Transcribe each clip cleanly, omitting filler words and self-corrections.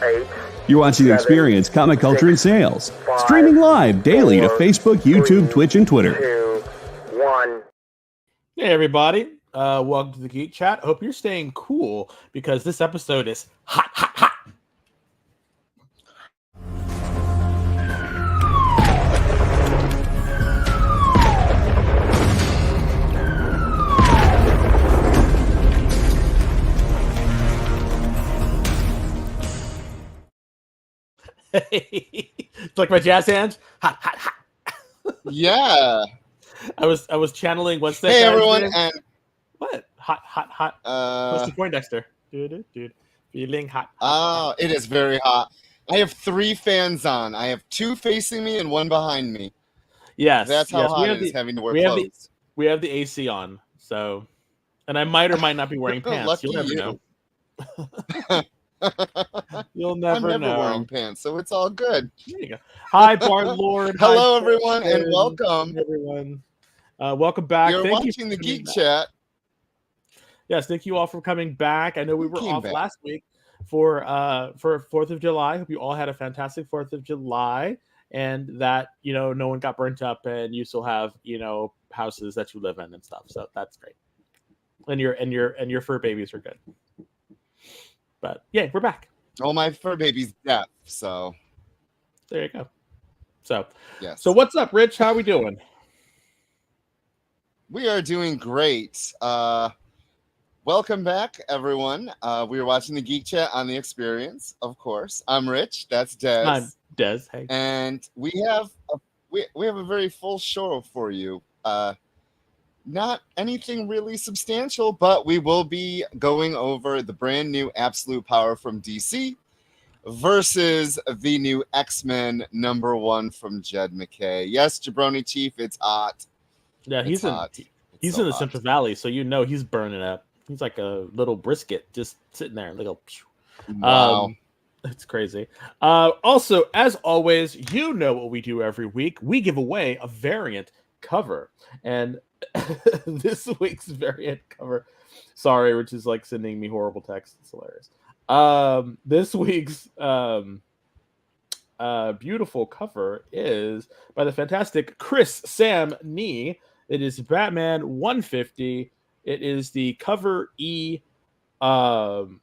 8, You're watching the Experience Comic Culture and Sales. Streaming live daily to Facebook, YouTube, Twitch, and Twitter. 2, 1. Hey, everybody. Welcome to the Geek Chat. I hope you're staying cool because this episode is hot, hot, hot. It's like my jazz hands. Hot, hot, hot. Yeah. I was channeling what's that? Hey guy's everyone, name? and What? Hot, hot, hot. What's the Poindexter? Dude. Feeling hot. oh, it is very hot. I have 3 fans on. I have 2 facing me and 1 behind me. Yes. That's how yes. hot it is having to wear we have clothes. we have the AC on, so, and I might or might not be wearing pants. Lucky You'll never you. know. You'll never I'm never know. wearing pants, so it's all good. There you go. Hi, Bart Lord. Hello, Hi, everyone, and Kristen. welcome. Everyone, welcome back. You're Thank watching you the for Geek coming back. Chat. Yes, thank you all for coming back. I know we were Came off back. last week for 4th of July. Hope you all had a fantastic 4th of July, and that no one got burnt up, and you still have houses that you live in and stuff. So that's great. And your fur babies are good. But yeah, we're back. Oh, my fur baby's deaf, so There you go. So yes. so what's up, Rich? How we doing? We are doing great. Welcome back, everyone. We are watching the Geek Chat on the Experience, of course. I'm Rich. That's Des. I'm Des. Hey. And we have a very full show for you. Not anything really substantial, but we will be going over the brand new Absolute Power from DC versus the new X-Men #1 from Jed McKay. Yes, Jabroni Chief, it's hot. Yeah, he's It's hot. he's so in the hot. Central Valley, so he's burning up. He's like a little brisket just sitting there. Like Wow. it's crazy. Also, as always, what we do every week. We give away a variant cover. And this week's variant cover. Sorry, Rich is like sending me horrible texts. It's hilarious. This week's beautiful cover is by the fantastic Chris Sam Nee. It is Batman 150. It is the cover E 1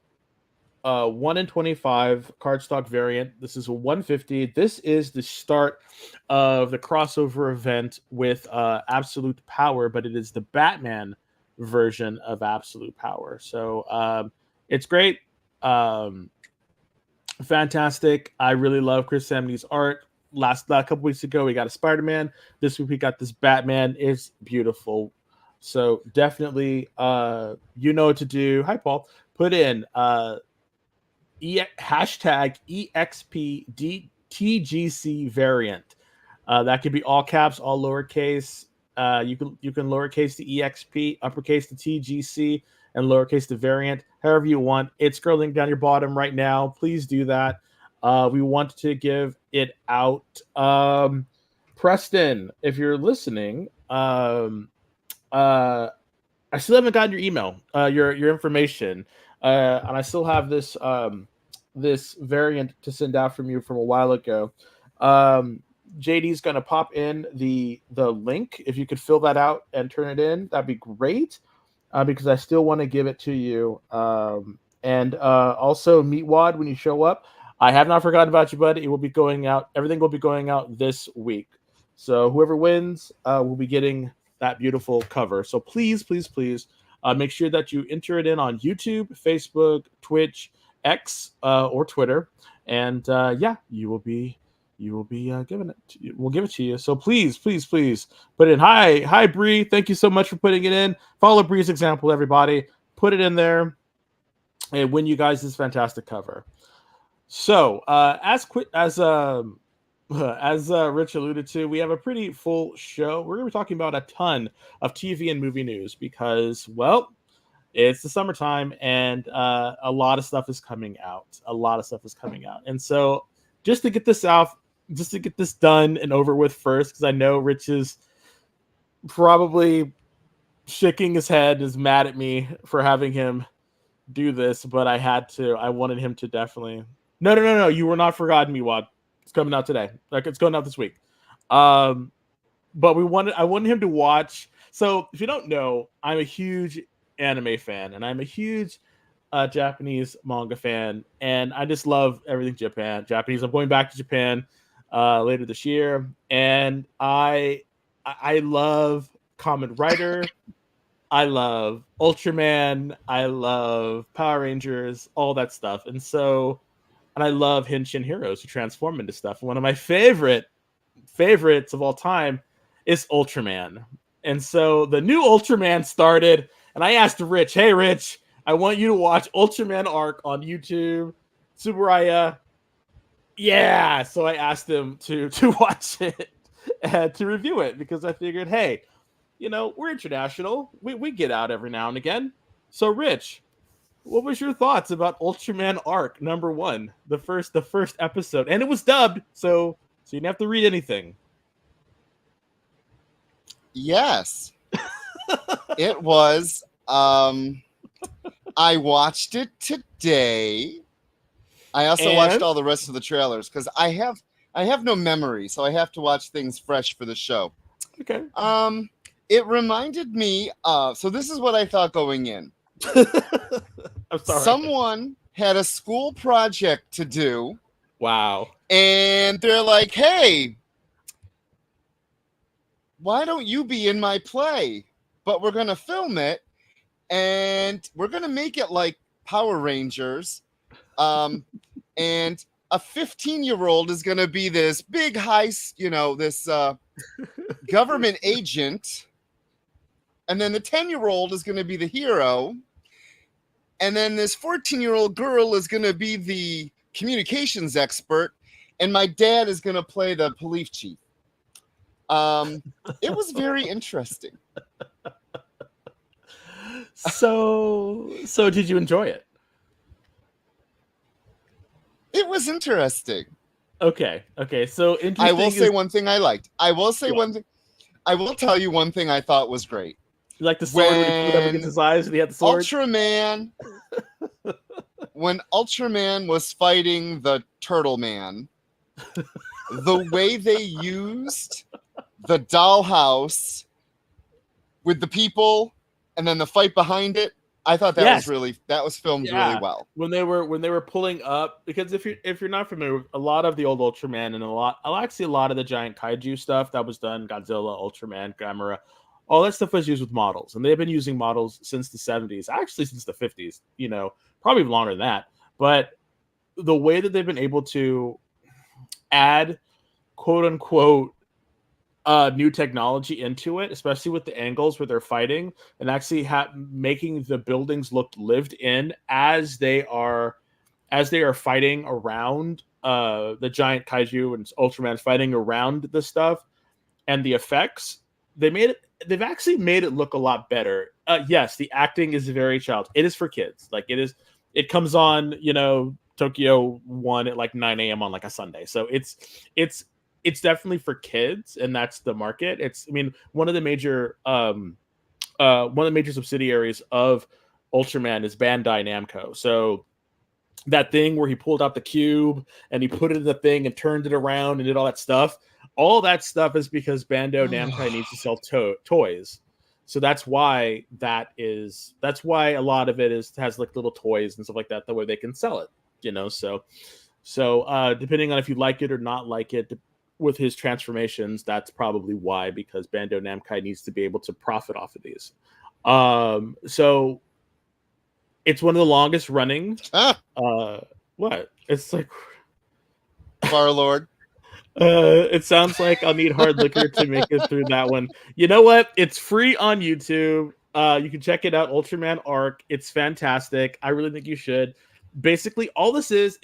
in 25 cardstock variant. This is a 150. This is the start of the crossover event with Absolute Power, but it is the Batman version of Absolute Power. So it's great. Fantastic. I really love Chris Samnee's art. Last couple weeks ago, we got a Spider-Man. This week, we got this Batman. It's beautiful. So definitely, you know what to do. Hi, Paul. Put in hashtag EXPDTGC variant. That could be all caps, all lowercase. You can lowercase the EXP, uppercase the TGC, and lowercase the variant, however you want. It's scrolling down your bottom right now. Please do that. We want to give it out. Preston, if you're listening, I still haven't gotten your email, your information, and I still have this this variant to send out from you from a while ago. JD's gonna pop in the link. If you could fill that out and turn it in, that'd be great. Because I still want to give it to you. And also Meatwad, when you show up, I have not forgotten about you, buddy. It will be going out. Everything will be going out this week. So whoever wins will be getting that beautiful cover. So please, please, please make sure that you enter it in on YouTube, Facebook, Twitch, X, or Twitter. And you will be giving it. We'll give it to you. So please, please, please put it in. Hi, Bree. Thank you so much for putting it in. Follow Bree's example, everybody. Put it in there and win you guys this fantastic cover. So as Rich alluded to, we have a pretty full show. We're going to be talking about a ton of TV and movie news because, well, it's the summertime and a lot of stuff is coming out. And so just to get this out, just to get this done and over with first, because I know Rich is probably shaking his head, is mad at me for having him do this, but I wanted him to definitely No. You were not forgotten, Miwad. It's coming out today. Like it's going out this week. But I wanted him to watch. So if you don't know, I'm a huge anime fan, and I'm a huge Japanese manga fan, and I just love everything Japanese. I'm going back to Japan later this year, and I love Kamen Rider. I love Ultraman. I love Power Rangers, all that stuff. And I love Henshin heroes who transform into stuff. One of my favorites of all time is Ultraman. And so the new Ultraman started, and I asked Rich, "Hey, Rich, I want you to watch Ultraman Arc on YouTube." Tsuburaya, yeah. So I asked him to watch it and to review it because I figured, hey, we're international. We get out every now and again. So, Rich, what was your thoughts about Ultraman Arc #1, the first episode? And it was dubbed, so you didn't have to read anything. Yes, it was. I watched it today. I also watched all the rest of the trailers because I have no memory, so I have to watch things fresh for the show. Okay. It reminded me of. So this is what I thought going in. I'm sorry. Someone had a school project to do. Wow. And they're like, "Hey, why don't you be in my play? But we're going to film it, and we're going to make it like Power Rangers. And a 15-year-old is going to be this big this government agent. And then the 10-year-old is going to be the hero. And then this 14-year-old girl is going to be the communications expert. And my dad is going to play the police chief." It was very interesting. So did you enjoy it? It was interesting. Okay. So interesting. I will say one thing I liked. I will tell you one thing I thought was great. You like the sword when he put up against his eyes and he had the sword? Ultraman. When Ultraman was fighting the Turtle Man, the way they used the dollhouse with the people and then the fight behind it, I thought that was filmed really well. When they were pulling up, because if you're not familiar with a lot of the old Ultraman and a lot of the giant kaiju stuff that was done, Godzilla, Ultraman, Gamera, all that stuff was used with models, and they've been using models since the 70s, actually since the 50s, probably longer than that. But the way that they've been able to add quote unquote new technology into it, especially with the angles where they're fighting and actually making the buildings look lived in as they are fighting around the giant kaiju and Ultraman fighting around the stuff, and the effects they've actually made it look a lot better. Yes, the acting is very childish. It is for kids. Like it comes on, Tokyo 1 at like 9 a.m. on like a Sunday. So it's definitely for kids, and that's the market. One of the major subsidiaries of Ultraman is Bandai Namco. So that thing where he pulled out the cube and he put it in the thing and turned it around and did all that stuff. All that stuff is because Bandai Namco needs to sell toys. So that's why a lot of it has like little toys and stuff like that, the way they can sell it, So depending on if you like it or not like it, with his transformations, that's probably why, because Bandai Namco needs to be able to profit off of these. So it's one of the longest running. What? It's like Warlord. It sounds like I'll need hard liquor to make it through that one. You know what? It's free on YouTube. You can check it out, Ultraman Arc. It's fantastic. I really think you should. Basically, all this is,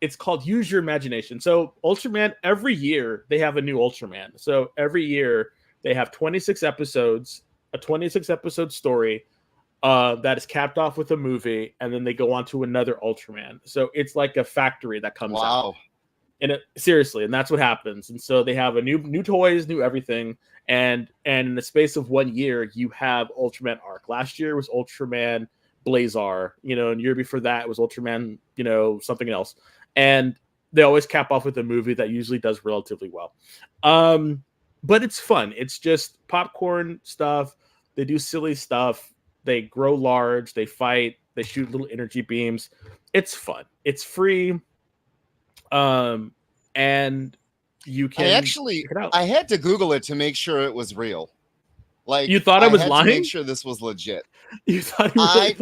it's called Use Your Imagination. So Ultraman, every year they have a new Ultraman. So every year they have 26 episodes, a 26-episode story that is capped off with a movie, and then they go on to another Ultraman. So it's like a factory that comes out. And seriously, and that's what happens. And so they have a new toys, new everything, and in the space of 1 year, you have Ultraman Arc. Last year was Ultraman Blazar, and year before that it was Ultraman, something else. And they always cap off with a movie that usually does relatively well. But it's fun. It's just popcorn stuff. They do silly stuff. They grow large. They fight. They shoot little energy beams. It's fun. It's free. And you can check it out. I had to Google it to make sure it was real. Like, you thought I was had lying? to make sure this was legit. You thought you really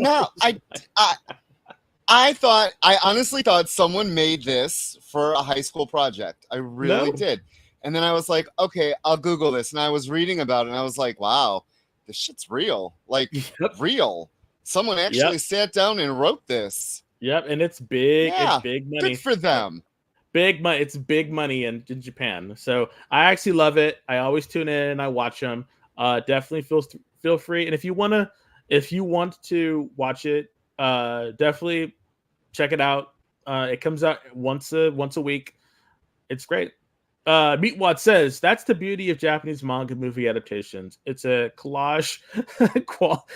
I honestly thought someone made this for a high school project. I really did. And then I was like, okay, I'll Google this. And I was reading about it and I was like, wow, this shit's real. Like, real. Someone actually sat down and wrote this. Yep. And it's big. Yeah, it's big money. Good for them. Big money. It's big money in Japan. So I actually love it. I always tune in and I watch them. Definitely feel free. And if you want to watch it, definitely check it out. It comes out once a week. It's great. Meatwad says that's the beauty of Japanese manga movie adaptations. It's a collage.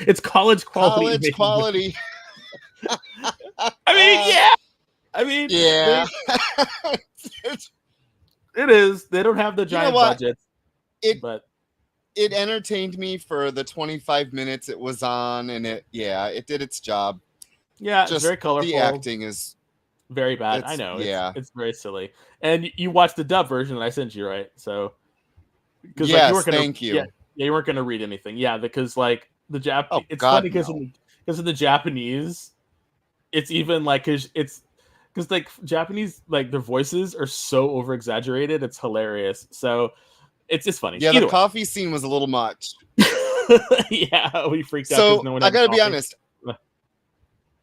It's college quality. College quality. I mean, yeah. It is. They don't have the giant budgets. It entertained me for the 25 minutes it was on, and it did its job. Yeah, it's very colorful. The acting is very bad. I know. It's very silly. And you watched the dub version that I sent you, right? So, because thank you. Yeah, you weren't going to read anything. Yeah, because like the Japanese. It's funny because in the Japanese, it's even like because like Japanese, like their voices are so over exaggerated. It's hilarious. So it's just funny. Yeah, the coffee scene was a little much. Yeah, we freaked out. So no one I gotta be coffee.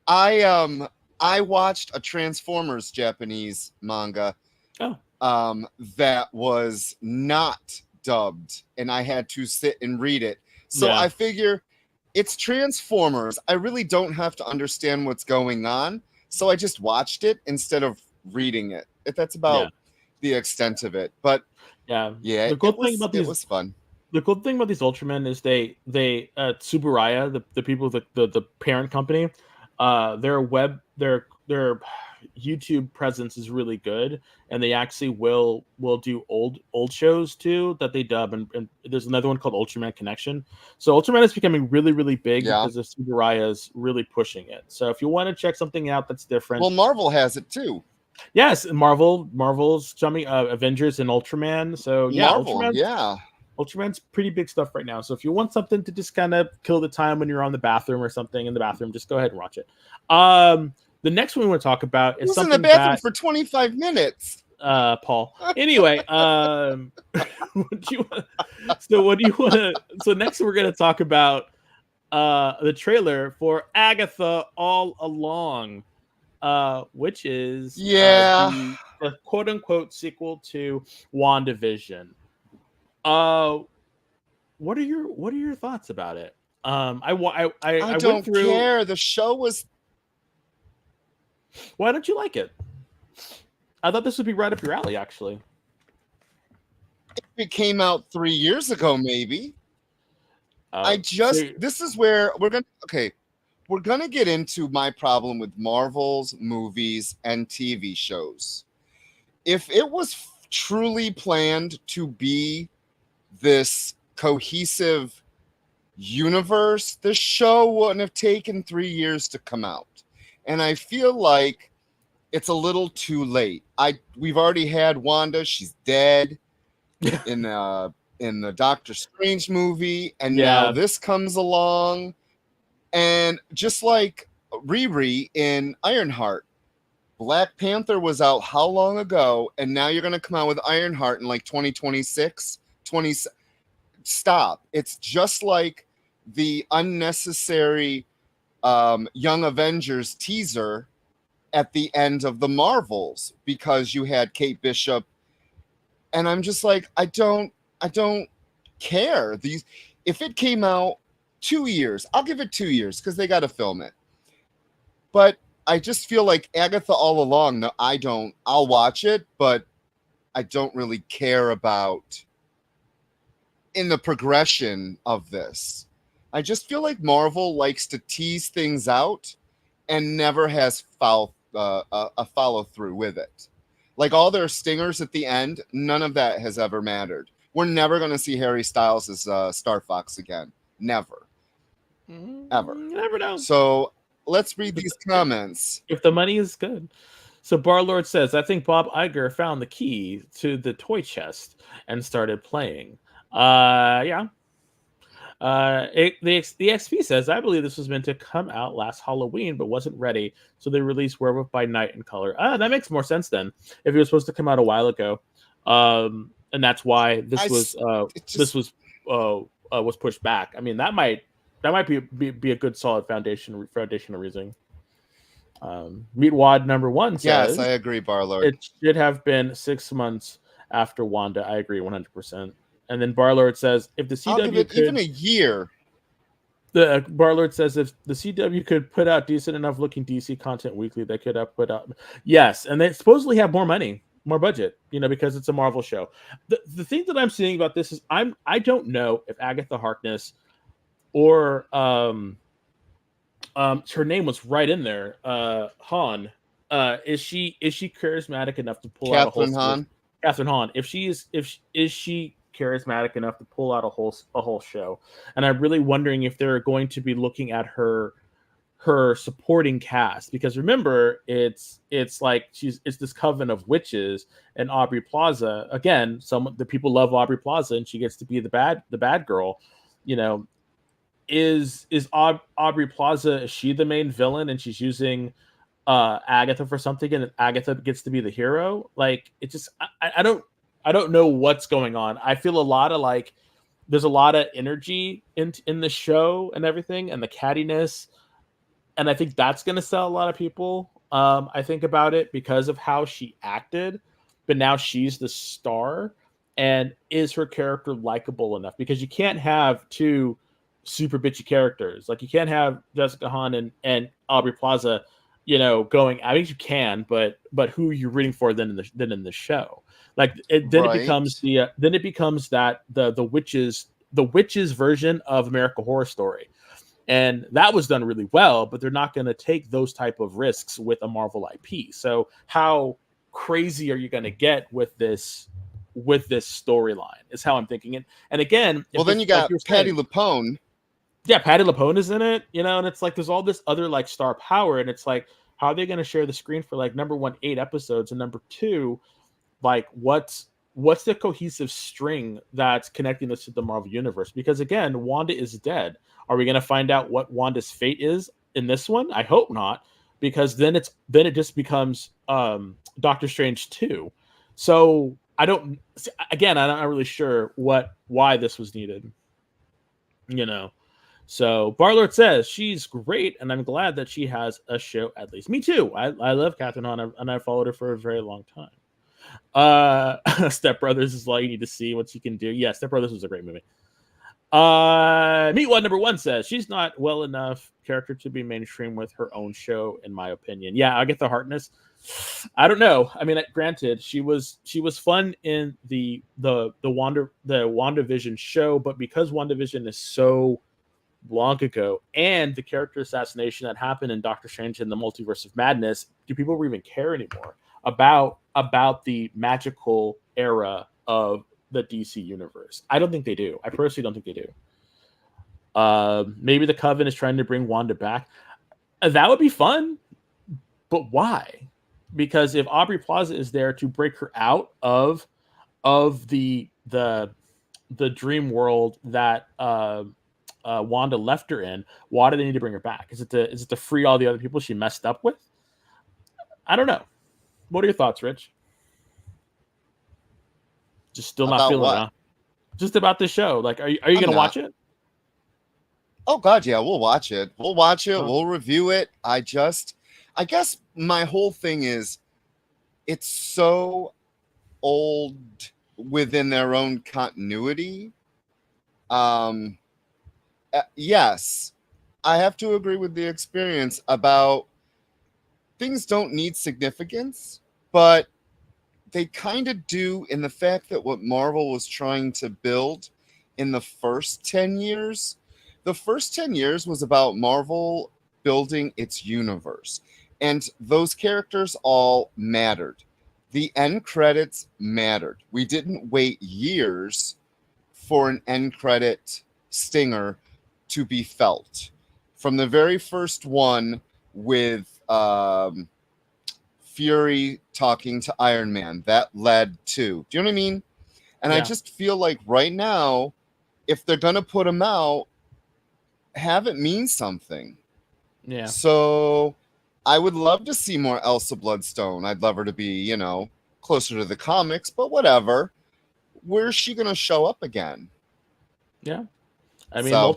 honest. I watched a Transformers Japanese manga that was not dubbed, and I had to sit and read it. So I figure it's Transformers. I really don't have to understand what's going on. So I just watched it instead of reading it. That's about the extent of it. But the cool thing about these, it was fun. The cool thing about these Ultramen is they Tsuburaya, the people, the parent company, their YouTube presence is really good, and they actually will do old shows too that they dub, and there's another one called Ultraman Connection. So Ultraman is becoming really, really big because of Tsuburaya is really pushing it. So if you want to check something out that's different, well, Marvel has it too. Yes, Marvel's jumping Avengers and Ultraman. So Ultraman's pretty big stuff right now. So if you want something to just kind of kill the time when you're on the bathroom or something in the bathroom, just go ahead and watch it. The next one we want to talk about is something in the bathroom for 25 minutes. Paul. Anyway, what do you want to? So next we're going to talk about the trailer for Agatha All Along, which is the quote unquote sequel to WandaVision. What are your thoughts about it? I don't care. The show was. Why don't you like it? I thought this would be right up your alley, actually. If it came out 3 years ago, maybe. This is where we're gonna get into my problem with Marvel's movies and TV shows. If it was truly planned to be this cohesive universe, the show wouldn't have taken 3 years to come out. And I feel like it's a little too late. We've already had Wanda, she's dead in the Doctor Strange movie, and now this comes along. And just like Riri in Ironheart, Black Panther was out how long ago, and now you're going to come out with Ironheart in like 2026? Stop. It's just like the unnecessary Young Avengers teaser at the end of the Marvels, because you had Kate Bishop, and I'm just like, I don't care. If it came out 2 years, I'll give it 2 years because they got to film it. But I just feel like Agatha All Along. No, I don't. I'll watch it, but I don't really care about in the progression of this. I just feel like Marvel likes to tease things out and never has a follow through with it. Like all their stingers at the end, none of that has ever mattered. We're never going to see Harry Styles as Star Fox again. Never. Ever. You never know. So let's read these comments. If the money is good. So Barlord says, I think Bob Iger found the key to the toy chest and started playing. Yeah. The XP says, I believe this was meant to come out last Halloween, but wasn't ready, so they released Werewolf by Night in color. That makes more sense then. If it was supposed to come out a while ago, and that's why this was pushed back. I mean, that might be a good solid foundational reasoning. Meatwad number 1 says, yes, I agree, Barlord. It should have been 6 months after Wanda. I agree 100%. And then Barlord says, if the CW could, even a year. The Barlord says, if the CW could put out decent enough looking DC content weekly, they could have put out. Yes, and they supposedly have more money, more budget, because it's a Marvel show. The thing that I'm seeing about this is I don't know if Agatha Harkness or her name was right in there, Han. Is she charismatic enough to pull out a whole Hahn? Catherine Hahn. Is she charismatic enough to pull out a whole show? And I'm really wondering if they're going to be looking at her supporting cast, because remember, it's like it's this coven of witches, and Aubrey Plaza, again, the people love Aubrey Plaza, and she gets to be the bad girl. Is Aubrey Plaza, is she the main villain and she's using Agatha for something, and Agatha gets to be the hero? Like, it just I don't know what's going on. I feel a lot of like there's a lot of energy in the show and everything, and the cattiness, and I think that's going to sell a lot of people. I think about it because of how she acted, but now she's the star, and is her character likable enough? Because you can't have two super bitchy characters. Like, you can't have Jessica Hahn and Aubrey Plaza, going. I mean, you can, but who are you rooting for then in the show? Like, it becomes that the witches version of American Horror Story, and that was done really well. But they're not going to take those type of risks with a Marvel IP. So how crazy are you going to get with this storyline? Is how I'm thinking it. And again, well, then you got Patti LuPone. Yeah, Patti LuPone is in it, and it's like there's all this other like star power, and it's like, how are they going to share the screen for, like, number one, 8 episodes, and number 2, like, what's the cohesive string that's connecting this to the Marvel universe? Because again, Wanda is dead. Are we going to find out what Wanda's fate is in this one? I hope not, because then it just becomes Doctor Strange 2. So I'm not really sure why this was needed. So Barlord says she's great, and I'm glad that she has a show at least. Me too. I love Catherine Hahn, and I followed her for a very long time. Step Brothers is all you need to see what she can do. Yeah, Step Brothers was a great movie. Meatwad number 1 says she's not well enough character to be mainstream with her own show, in my opinion. Yeah, Agatha Harkness. I don't know. I mean, granted, she was fun in the WandaVision show, but because WandaVision is so long ago, and the character assassination that happened in Doctor Strange and the Multiverse of Madness, do people even care anymore about the magical era of the DC universe? I don't think they do. I personally don't think they do. Maybe the Coven is trying to bring Wanda back. That would be fun, but why? Because if Aubrey Plaza is there to break her out of the dream world that Wanda left her in, why do they need to bring her back? Is it to free all the other people she messed up with? I don't know. What are your thoughts, Rich? Just still not feeling it, huh? Just about this show. Like, are you going to watch it? Oh God, yeah, we'll watch it. We'll review it. I guess my whole thing is, it's so old within their own continuity. Yes, I have to agree with the experience about things don't need significance, but they kind of do, in the fact that what Marvel was trying to build in the first 10 years The first 10 years was about Marvel building its universe, and those characters all mattered. The end credits mattered. We didn't wait years for an end credit stinger to be felt. From the very first one with Fury talking to Iron Man, that led to, do you know what I mean? And I just feel like right now, if they're going to put them out, have it mean something. Yeah. So I would love to see more Elsa Bloodstone. I'd love her to be, closer to the comics, but whatever. Where's she going to show up again? Yeah. I mean, So-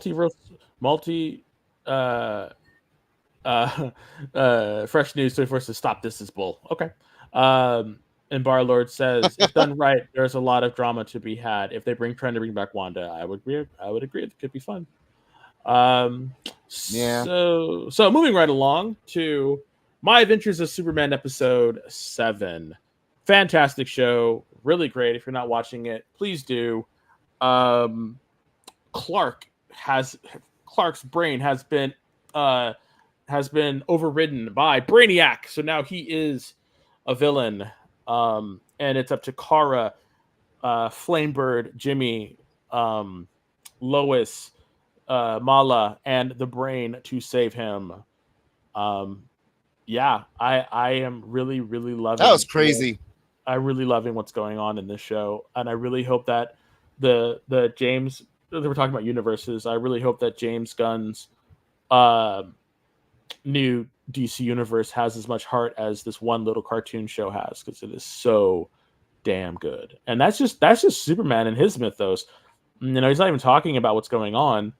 fresh news 24 says stop this is bull. Okay. And Barlord says if done right, there's a lot of drama to be had. If they trying to bring back Wanda, I would agree. It could be fun. Yeah. So moving right along to My Adventures of Superman episode 7. Fantastic show, really great. If you're not watching it, please do. Clark's brain has been overridden by Brainiac, so now he is a villain. And it's up to Kara, Flamebird, Jimmy, Lois, Mala, and the Brain to save him. Yeah, I am really loving. That was crazy. I'm really loving what's going on in this show, and I really hope that the James. They were talking about universes. I really hope that James Gunn's new DC universe has as much heart as this one little cartoon show has, because it is so damn good. And that's just Superman and his mythos. He's not even talking about what's going on.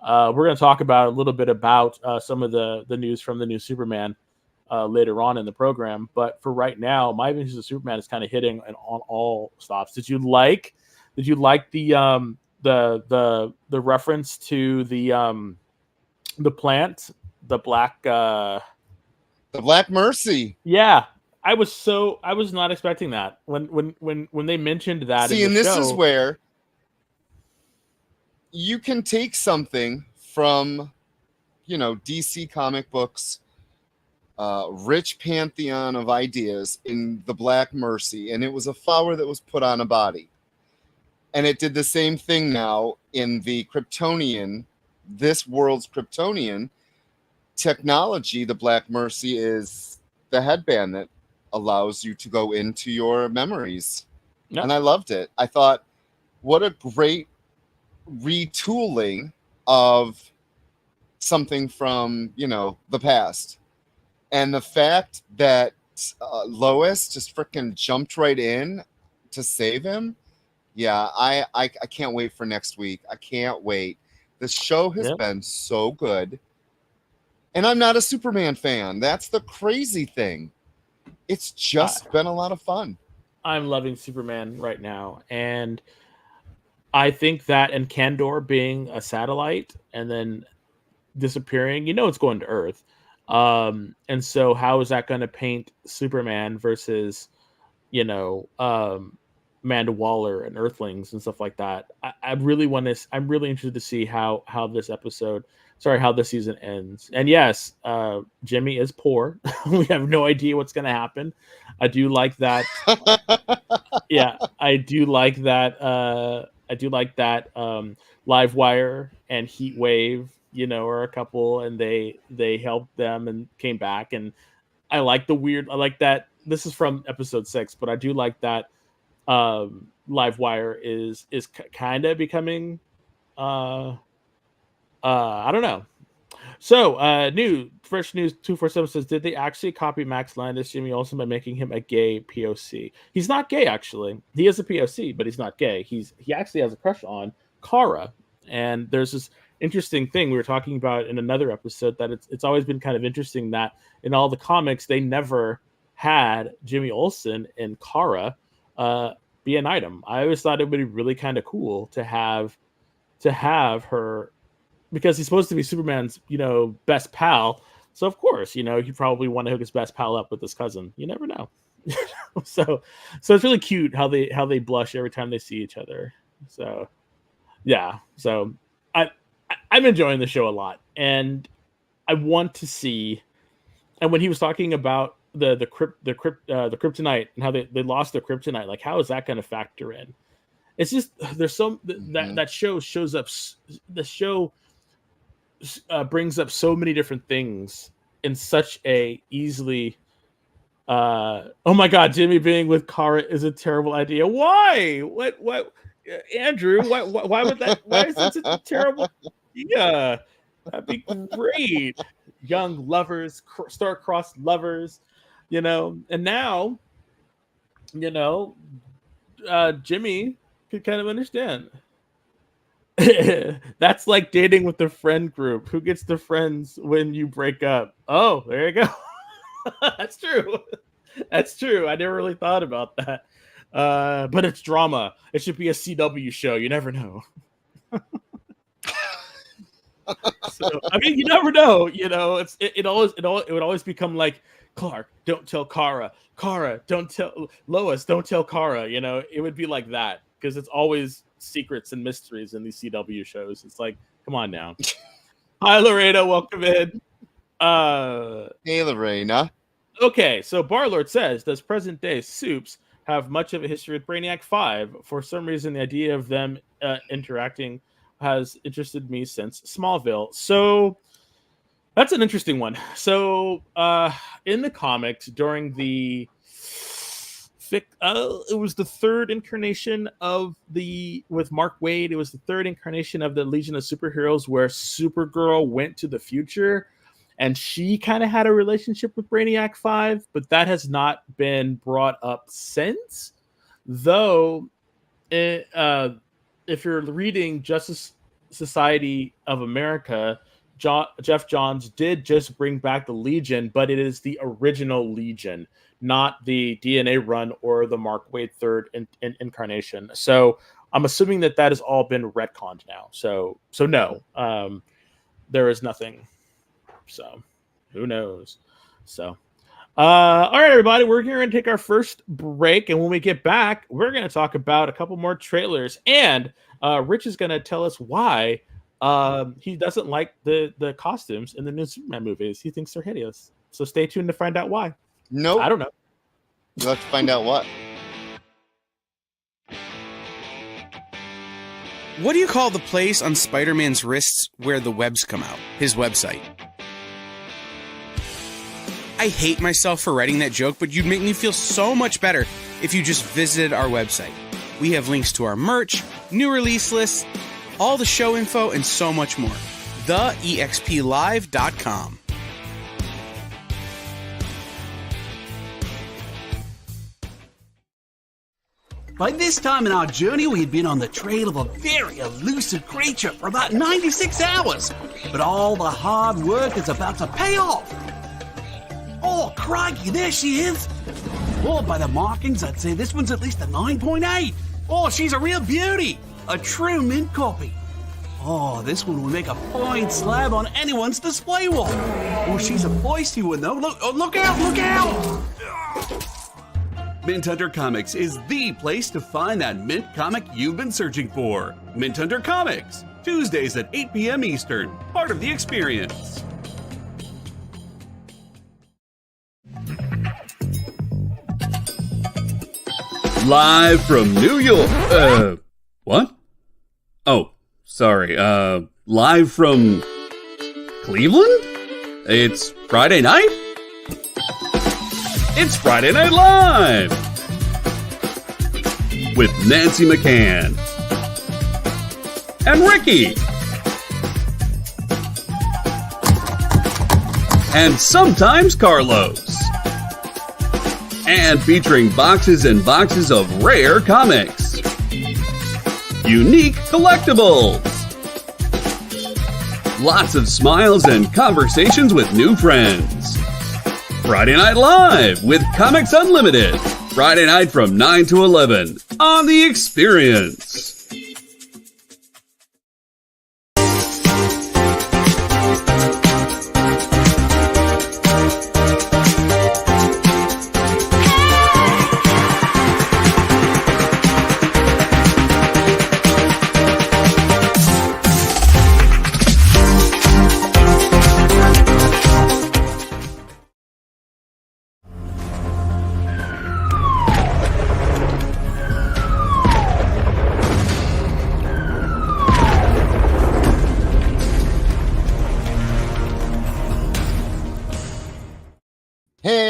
We're going to talk about a little bit about some of the news from the new Superman later on in the program. But for right now, My Adventures of Superman is kind of hitting on all stops. Did you like the reference to the plant, the black Mercy? Yeah, I was not expecting that when they mentioned that. See, and this is where you can take something from DC comic books, rich pantheon of ideas in the Black Mercy, and it was a flower that was put on a body. And it did the same thing now in the Kryptonian, this world's Kryptonian technology. The Black Mercy is the headband that allows you to go into your memories. Yep. And I loved it. I thought, what a great retooling of something from, the past. And the fact that Lois just freaking jumped right in to save him. Yeah, I can't wait for next week. I can't wait. The show has been so good. And I'm not a Superman fan. That's the crazy thing. It's just been a lot of fun. I'm loving Superman right now. And I think that, and Kandor being a satellite and then disappearing, it's going to Earth. And so how is that going to paint Superman versus, Amanda Waller and Earthlings and stuff like that? I'm really interested to see how this season ends. And yes, Jimmy is poor. We have no idea what's going to happen. I do like that. Yeah, I do like that. Livewire and Heatwave, are a couple, and they helped them and came back. And I like that. This is from episode 6, but I do like that. Livewire is kind of becoming I don't know. So fresh news 247 says, did they actually copy Max Landis Jimmy Olsen by making him a gay POC? He's not gay, actually. He is a POC, but he's not gay. He actually has a crush on Kara. And there's this interesting thing we were talking about in another episode, that it's always been kind of interesting that in all the comics they never had Jimmy Olsen and Kara be an item. I always thought it would be really kind of cool to have her, because he's supposed to be Superman's, best pal. So of course, he'd probably want to hook his best pal up with his cousin. You never know. So it's really cute how they blush every time they see each other. So yeah. So I I'm enjoying the show a lot, and I want to see. And when he was talking about the kryptonite and how they lost their kryptonite, like how is that going to factor in? It's just there's some that show shows up. The show brings up so many different things in such a easily. Oh my God, Jimmy being with Kara is a terrible idea. Why? What? Andrew, why would that? Why is it such a terrible idea? That'd be great. Young lovers, star-crossed lovers, and now, Jimmy could kind of understand. That's like dating with the friend group. Who gets the friends when you break up? Oh, there you go. That's true. That's true. I never really thought about that. But it's drama. It should be a CW show. You never know. So, I mean, you never know. It would always become like, Clark, don't tell Kara. Kara, don't tell Lois. Don't tell Kara. It would be like that because it's always secrets and mysteries in these CW shows. It's like, come on now. Hi, Lorena. Welcome in. Hey, Lorena. Okay, so Barlord says, does present day Soups have much of a history with Brainiac 5? For some reason, the idea of them interacting has interested me since Smallville. So that's an interesting one. So in the comics, during the it was the third incarnation with Mark Waid. It was the third incarnation of the Legion of Superheroes where Supergirl went to the future. And she kind of had a relationship with Brainiac 5, but that has not been brought up since. Though, if you're reading Justice Society of America, Jeff Johns did just bring back the Legion, but it is the original Legion, not the DNA run or the Mark Waid third incarnation. So I'm assuming that has all been retconned now. So no, there is nothing. So who knows? So all right, everybody, we're going to take our first break, and when we get back, we're going to talk about a couple more trailers, and Rich is going to tell us why he doesn't like the costumes in the new Superman movies. He thinks they're hideous. So stay tuned to find out why. Nope. I don't know. You'll have to find out what. What do you call the place on Spider-Man's wrists where the webs come out? His website. I hate myself for writing that joke, but you'd make me feel so much better if you just visited our website. We have links to our merch, new release lists, all the show info, and so much more. TheEXPLive.com. By this time in our journey, we had been on the trail of a very elusive creature for about 96 hours. But all the hard work is about to pay off. Oh, crikey, there she is. Oh, by the markings, I'd say this one's at least a 9.8. Oh, she's a real beauty. A true mint copy. Oh, this one will make a fine slab on anyone's display wall. Oh, she's a feisty one, though. Look out, look out! Mint Hunter Comics is the place to find that mint comic you've been searching for. Mint Hunter Comics, Tuesdays at 8 p.m. Eastern, part of the experience. Live from New York. What? Oh, sorry. Live from Cleveland? It's Friday night? It's Friday Night Live! With Nancy McCann. And Ricky. And sometimes Carlos. And featuring boxes and boxes of rare comics. Unique collectibles. Lots of smiles and conversations with new friends. Friday Night Live with Comics Unlimited. Friday night from 9 to 11 on The Experience.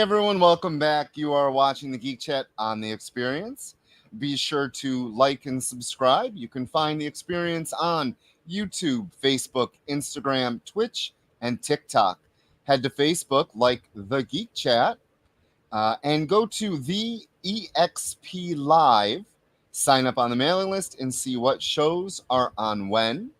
everyone, welcome back. You are watching the Geek Chat on the Experience. Be sure to like and subscribe. You can find the Experience on YouTube, Facebook, Instagram, Twitch, and TikTok. Head to Facebook, like the Geek Chat, and go to the EXP Live. Sign up on the mailing list and see what shows are on when.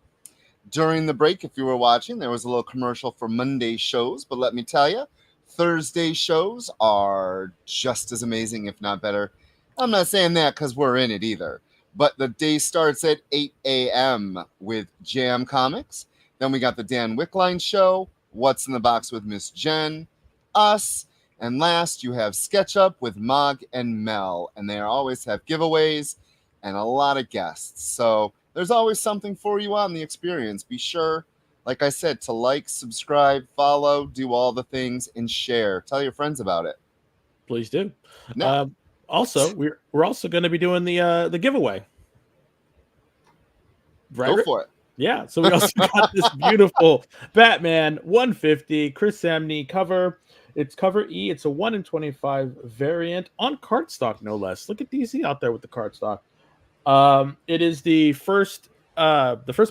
During the break, if you were watching, there was a little commercial for Monday shows, but let me tell you, Thursday shows are just as amazing, if not better. I'm not saying that because we're in it either, but the day starts at 8 a.m. with Jam Comics. Then we got the Dan Wickline Show, What's in the Box with Miss Jen, us, and last you have Sketch Up with Mog and Mel, and they always have giveaways and a lot of guests. So there's always something for you on the Experience. Be sure, like I said, to like, subscribe, follow, do all the things, and share. Tell your friends about it. Please do. No. Also, we're also going to be doing the giveaway. Right, Go for it. Yeah. So we also got this beautiful Batman 150 Chris Samney cover. It's cover E. It's a 1 in 25 variant on cardstock, no less. Look at DC out there with the cardstock. It is the first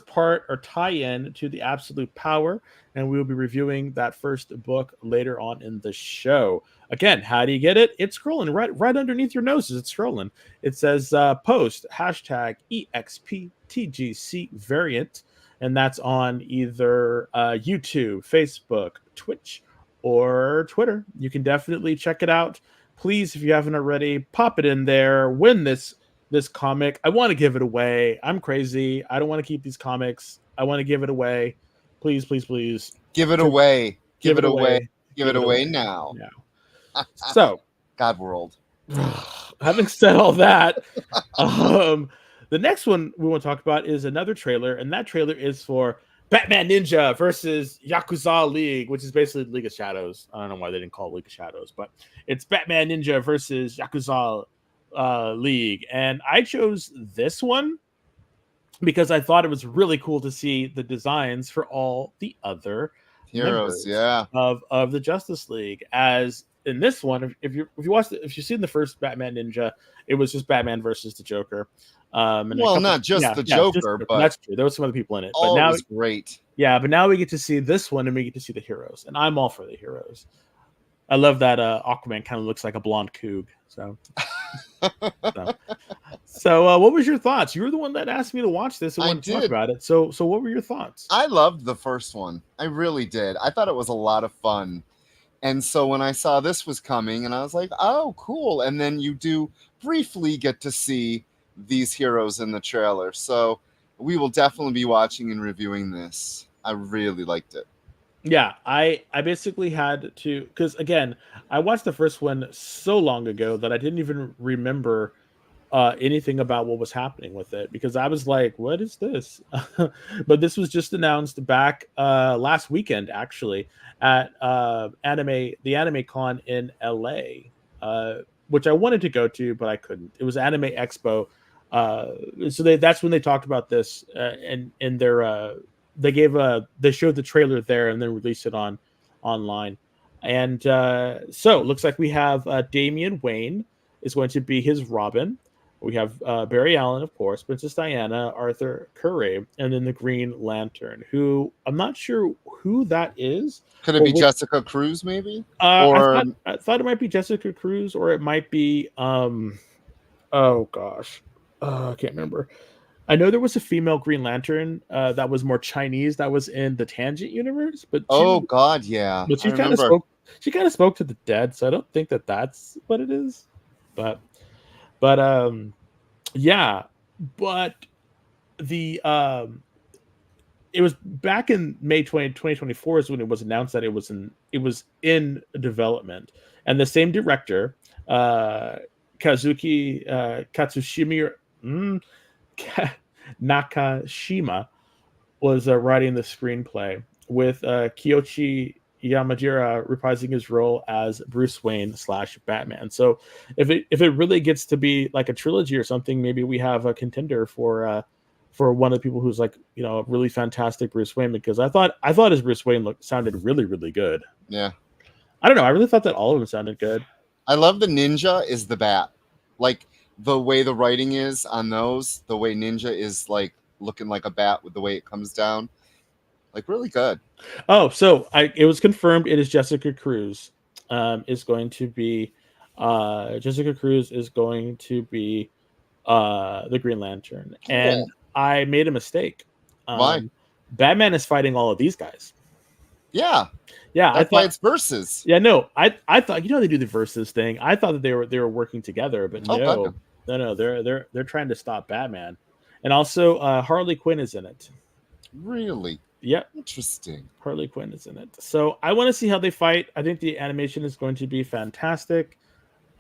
part or tie-in to the Absolute Power, and we will be reviewing that first book later on in the show. Again, how do you get it? It's scrolling right underneath your noses. It's scrolling. It says post hashtag EXPTGC variant, and that's on either YouTube, Facebook, Twitch, or Twitter. You can definitely check it out. Please, if you haven't already, pop it in there. Win this comic. I want to give it away. I'm crazy. I don't want to keep these comics. I want to give it away. Please, please, please. Give it away. Give it away. Give it away now. now. So, God World. having said all that, the next one we want to talk about is another trailer, and that trailer is for Batman Ninja versus Yakuza League, which is basically League of Shadows. I don't know why they didn't call it League of Shadows, but it's Batman Ninja versus Yakuza League. And I chose this one because I thought it was really cool to see the designs for all the other heroes of the Justice League. As in this one, if you've seen the first Batman Ninja, it was just Batman versus the Joker. Not just the Joker, but that's true. There was some other people in it. But now it was great. Yeah, but now we get to see this one, and we get to see the heroes, and I'm all for the heroes. I love that Aquaman kind of looks like a blonde coog. So what was your thoughts? You were the one that asked me to watch this and wanted to talk about it. So what were your thoughts? I loved the first one. I really did. I thought it was a lot of fun. And so when I saw this was coming, and I was like, oh, cool. And then you do briefly get to see these heroes in the trailer. So we will definitely be watching and reviewing this. I really liked it. Yeah, I basically had to, because again, I watched the first one so long ago that I didn't even remember anything about what was happening with it, because I was like, what is this? But this was just announced back last weekend, actually, at the Anime Con in LA, which I wanted to go to, but I couldn't. It was Anime Expo. So that's when they talked about this in their they showed the trailer there and then released it online. And so it looks like we have Damian Wayne is going to be his Robin. We have Barry Allen, of course, Princess Diana, Arthur Curry, and then the Green Lantern, who I'm not sure who that is. Could it be Jessica Cruz, maybe? I thought it might be Jessica Cruz, or it might be oh gosh, I can't remember. I know there was a female Green Lantern that was more Chinese that was in the Tangent universe, but yeah. But she kind of spoke. She kind of spoke to the dead, so I don't think that that's what it is. But yeah. But the it was back in May 2024 is when it was announced that it was in development, and the same director, Kazuki Katsushima. Nakashima was writing the screenplay, with Kiyoshi Yamajira reprising his role as Bruce Wayne / Batman. So if it really gets to be like a trilogy or something, maybe we have a contender for one of the people who's like, a really fantastic Bruce Wayne, because I thought his Bruce Wayne sounded really, really good. Yeah. I don't know. I really thought that all of them sounded good. I love the ninja is the bat. Like the way the writing is on those, the way ninja is like looking like a bat with the way it comes down. Like really good. Oh, so it was confirmed. It is Jessica Cruz. Is going to be Jessica Cruz is going to be the Green Lantern, and I made a mistake. Why? Batman is fighting all of these guys. Yeah, I that's why thought it's versus. Yeah, no, I thought they do the versus thing. I thought that they were working together, but God, no, they're trying to stop Batman, and also Harley Quinn is in it. Really? Yep. Interesting. Harley Quinn is in it. So I want to see how they fight. I think the animation is going to be fantastic.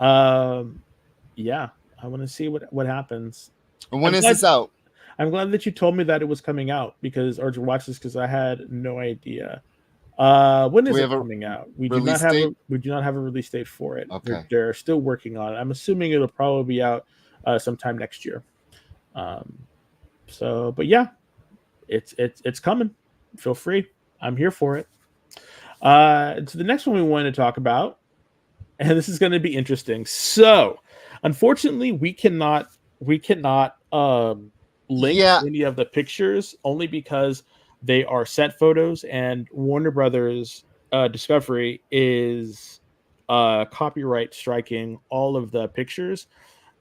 Yeah, I want to see what happens. And when is this out? I'm glad that you told me that it was coming out or to watch this because I had no idea. When is it coming out? We do not have a release date for it. Okay. They're still working on it. I'm assuming it'll probably be out sometime next year. But yeah, it's coming. Feel free. I'm here for it. So the next one we wanted to talk about, and this is going to be interesting. So, unfortunately, we cannot link any of the pictures only because they are set photos, and Warner Brothers Discovery is copyright striking all of the pictures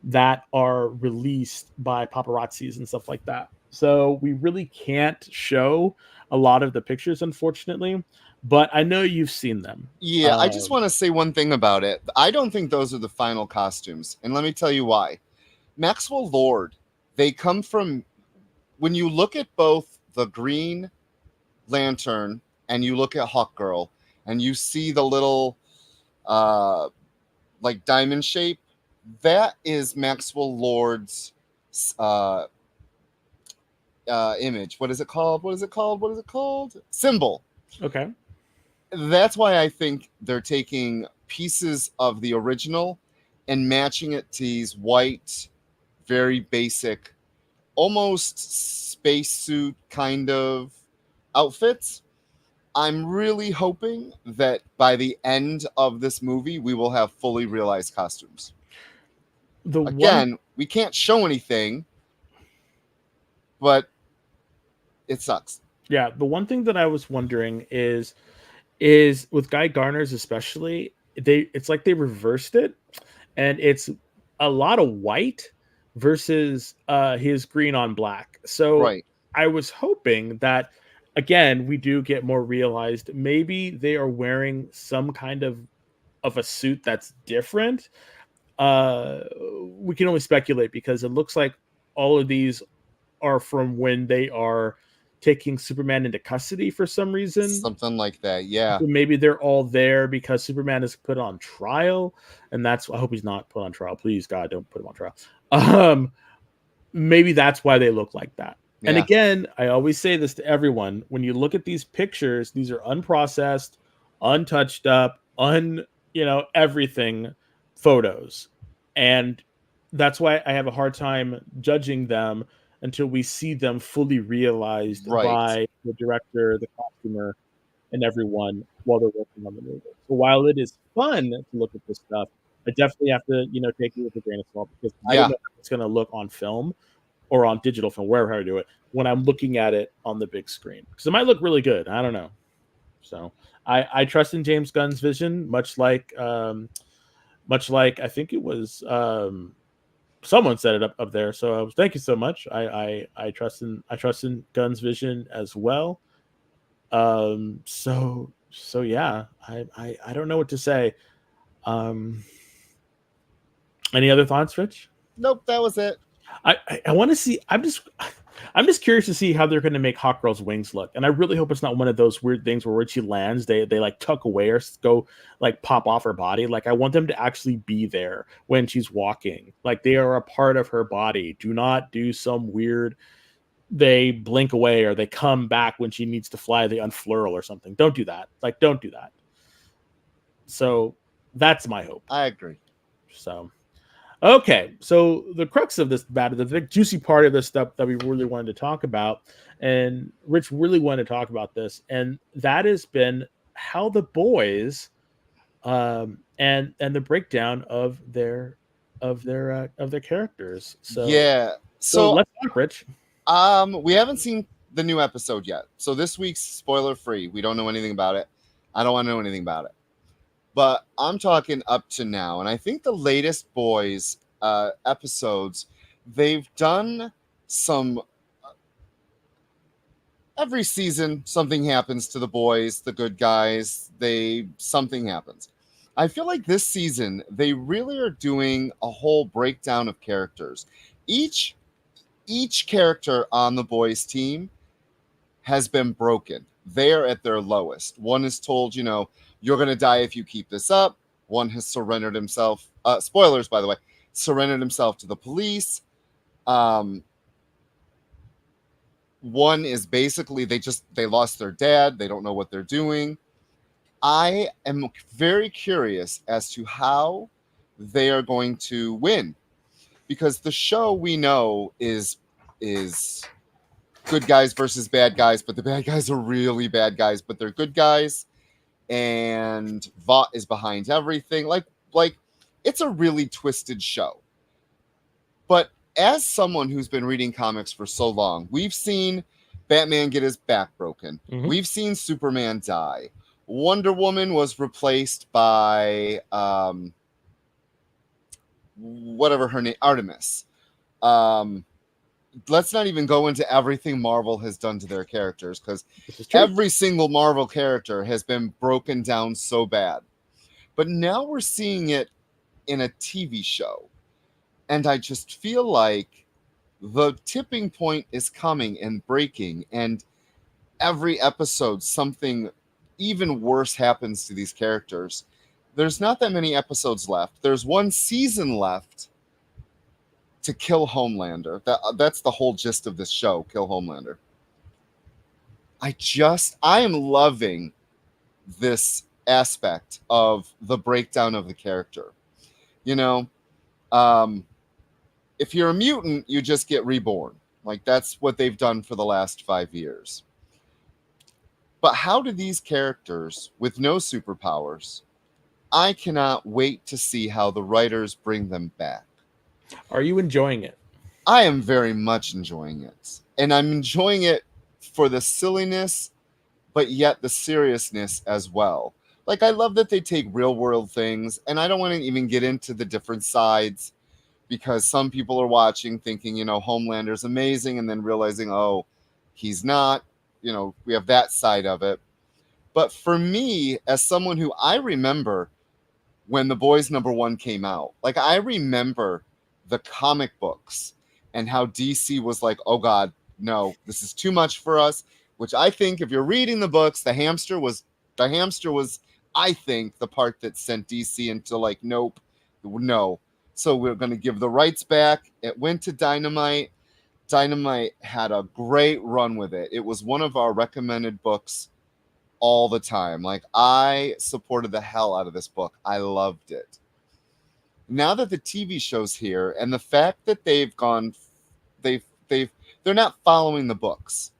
that are released by paparazzis and stuff like that. So we really can't show a lot of the pictures, unfortunately, but I know you've seen them. Yeah, I just want to say one thing about it. I don't think those are the final costumes, and let me tell you why. Maxwell Lord, they come from, when you look at both the Green Lantern and you look at Hawkgirl, and you see the little like diamond shape, that is Maxwell Lord's image. What is it called? Symbol. Okay. That's why I think they're taking pieces of the original and matching it to these white, very basic, almost spacesuit kind of outfits. I'm really hoping that by the end of this movie, we will have fully realized costumes. We can't show anything, but it sucks. Yeah, the one thing that I was wondering is with Guy Garner's especially, it's like they reversed it, and it's a lot of white versus his green on black. So right. I was hoping that, again, we do get more realized. Maybe they are wearing some kind of a suit that's different. We can only speculate because it looks like all of these are from when they are taking Superman into custody for some reason. Something like that, yeah. So maybe they're all there because Superman is put on trial, and I hope he's not put on trial. Please, God, don't put him on trial. Maybe that's why they look like that. Yeah. And again, I always say this to everyone: when you look at these pictures, these are unprocessed, untouched up, everything photos, and that's why I have a hard time judging them until we see them fully realized by the director, the costumer, and everyone while they're working on the movie. So while it is fun to look at this stuff, I definitely have to, take it with a grain of salt because I don't know how it's going to look on film or on digital film, wherever I do it, when I'm looking at it on the big screen. Because it might look really good. I don't know. So I trust in James Gunn's vision, much like I think it was someone set it up there. So thank you so much. I trust in Gunn's vision as well. So yeah, I don't know what to say. Any other thoughts, Rich? Nope, that was it. I want to see. I'm just curious to see how they're going to make Hawkgirl's wings look, and I really hope it's not one of those weird things where when she lands, they like tuck away or go like pop off her body. Like I want them to actually be there when she's walking, like they are a part of her body. Do not do some weird. They blink away or they come back when she needs to fly. They unfurl or something. Don't do that. Like don't do that. So that's my hope. I agree. So. Okay, so the crux of this matter, the big juicy part of this stuff that we really wanted to talk about, and Rich really wanted to talk about this, and that has been how the boys and the breakdown of their characters. Yeah. So So let's talk, Rich. we haven't seen the new episode yet. So this week's spoiler free. We don't know anything about it. I don't want to know anything about it. But I'm talking up to now, and I think the latest Boys episodes, they've done some. Every season, something happens to the boys, the good guys. Something happens. I feel like this season they really are doing a whole breakdown of characters. Each character on the boys team has been broken. They are at their lowest. One is told, you're going to die if you keep this up. One has surrendered himself. Spoilers, by the way, surrendered himself to the police. One is basically they lost their dad. They don't know what they're doing. I am very curious as to how they are going to win, because the show we know is good guys versus bad guys, but the bad guys are really bad guys, but they're good guys, and Vought is behind everything. Like it's a really twisted show. But as someone who's been reading comics for so long, we've seen Batman get his back broken. Mhm. We've seen Superman die. Wonder Woman was replaced by whatever her name, Artemis. Let's not even go into everything Marvel has done to their characters, because every single Marvel character has been broken down so bad. But now we're seeing it in a TV show. And I just feel like the tipping point is coming and breaking. And every episode, something even worse happens to these characters. There's not that many episodes left. There's one season left to kill Homelander. That's the whole gist of this show, kill Homelander. I am loving this aspect of the breakdown of the character. If you're a mutant, you just get reborn. Like, that's what they've done for the last 5 years. But how do these characters with no superpowers, I cannot wait to see how the writers bring them back. Are you enjoying it? I am very much enjoying it. And I'm enjoying it for the silliness, but yet the seriousness as well. Like, I love that they take real world things, and I don't want to even get into the different sides, because some people are watching thinking, Homelander's amazing, and then realizing, oh, he's not. We have that side of it. But for me, as someone who I remember when The Boys #1 came out, like, I remember the comic books and how DC was like, oh God, no, this is too much for us. Which I think, if you're reading the books, the hamster was, I think, the part that sent DC into like, nope, no. So we're going to give the rights back. It went to Dynamite. Dynamite had a great run with it. It was one of our recommended books all the time. Like, I supported the hell out of this book. I loved it. Now that the TV show's here, and the fact that they're not following the books.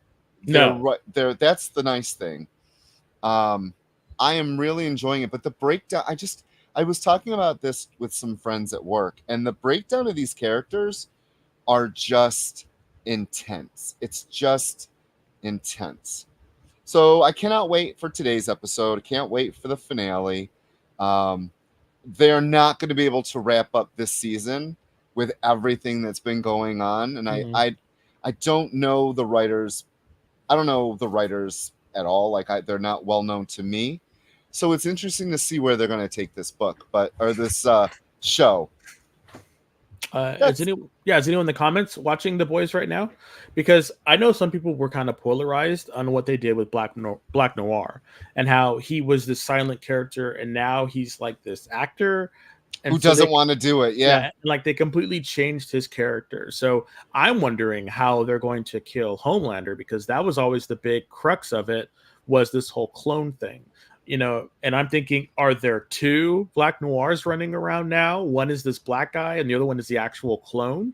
No. That's the nice thing. I am really enjoying it. But the breakdown, I was talking about this with some friends at work, and the breakdown of these characters are just intense. It's just intense. So I cannot wait for today's episode. I can't wait for the finale. They're not going to be able to wrap up this season with everything that's been going on. And I don't know the writers. I don't know the writers at all. Like, they're not well known to me. So it's interesting to see where they're going to take this book, or this show. Is anyone in the comments watching The Boys right now? Because I know some people were kind of polarized on what they did with Black Noir, and how he was this silent character, and now he's like this actor who doesn't want to do it. Yeah. Like, they completely changed his character. So I'm wondering how they're going to kill Homelander, because that was always the big crux of it, was this whole clone thing. And I'm thinking, are there two Black Noirs running around now? One is this black guy, and the other one is the actual clone.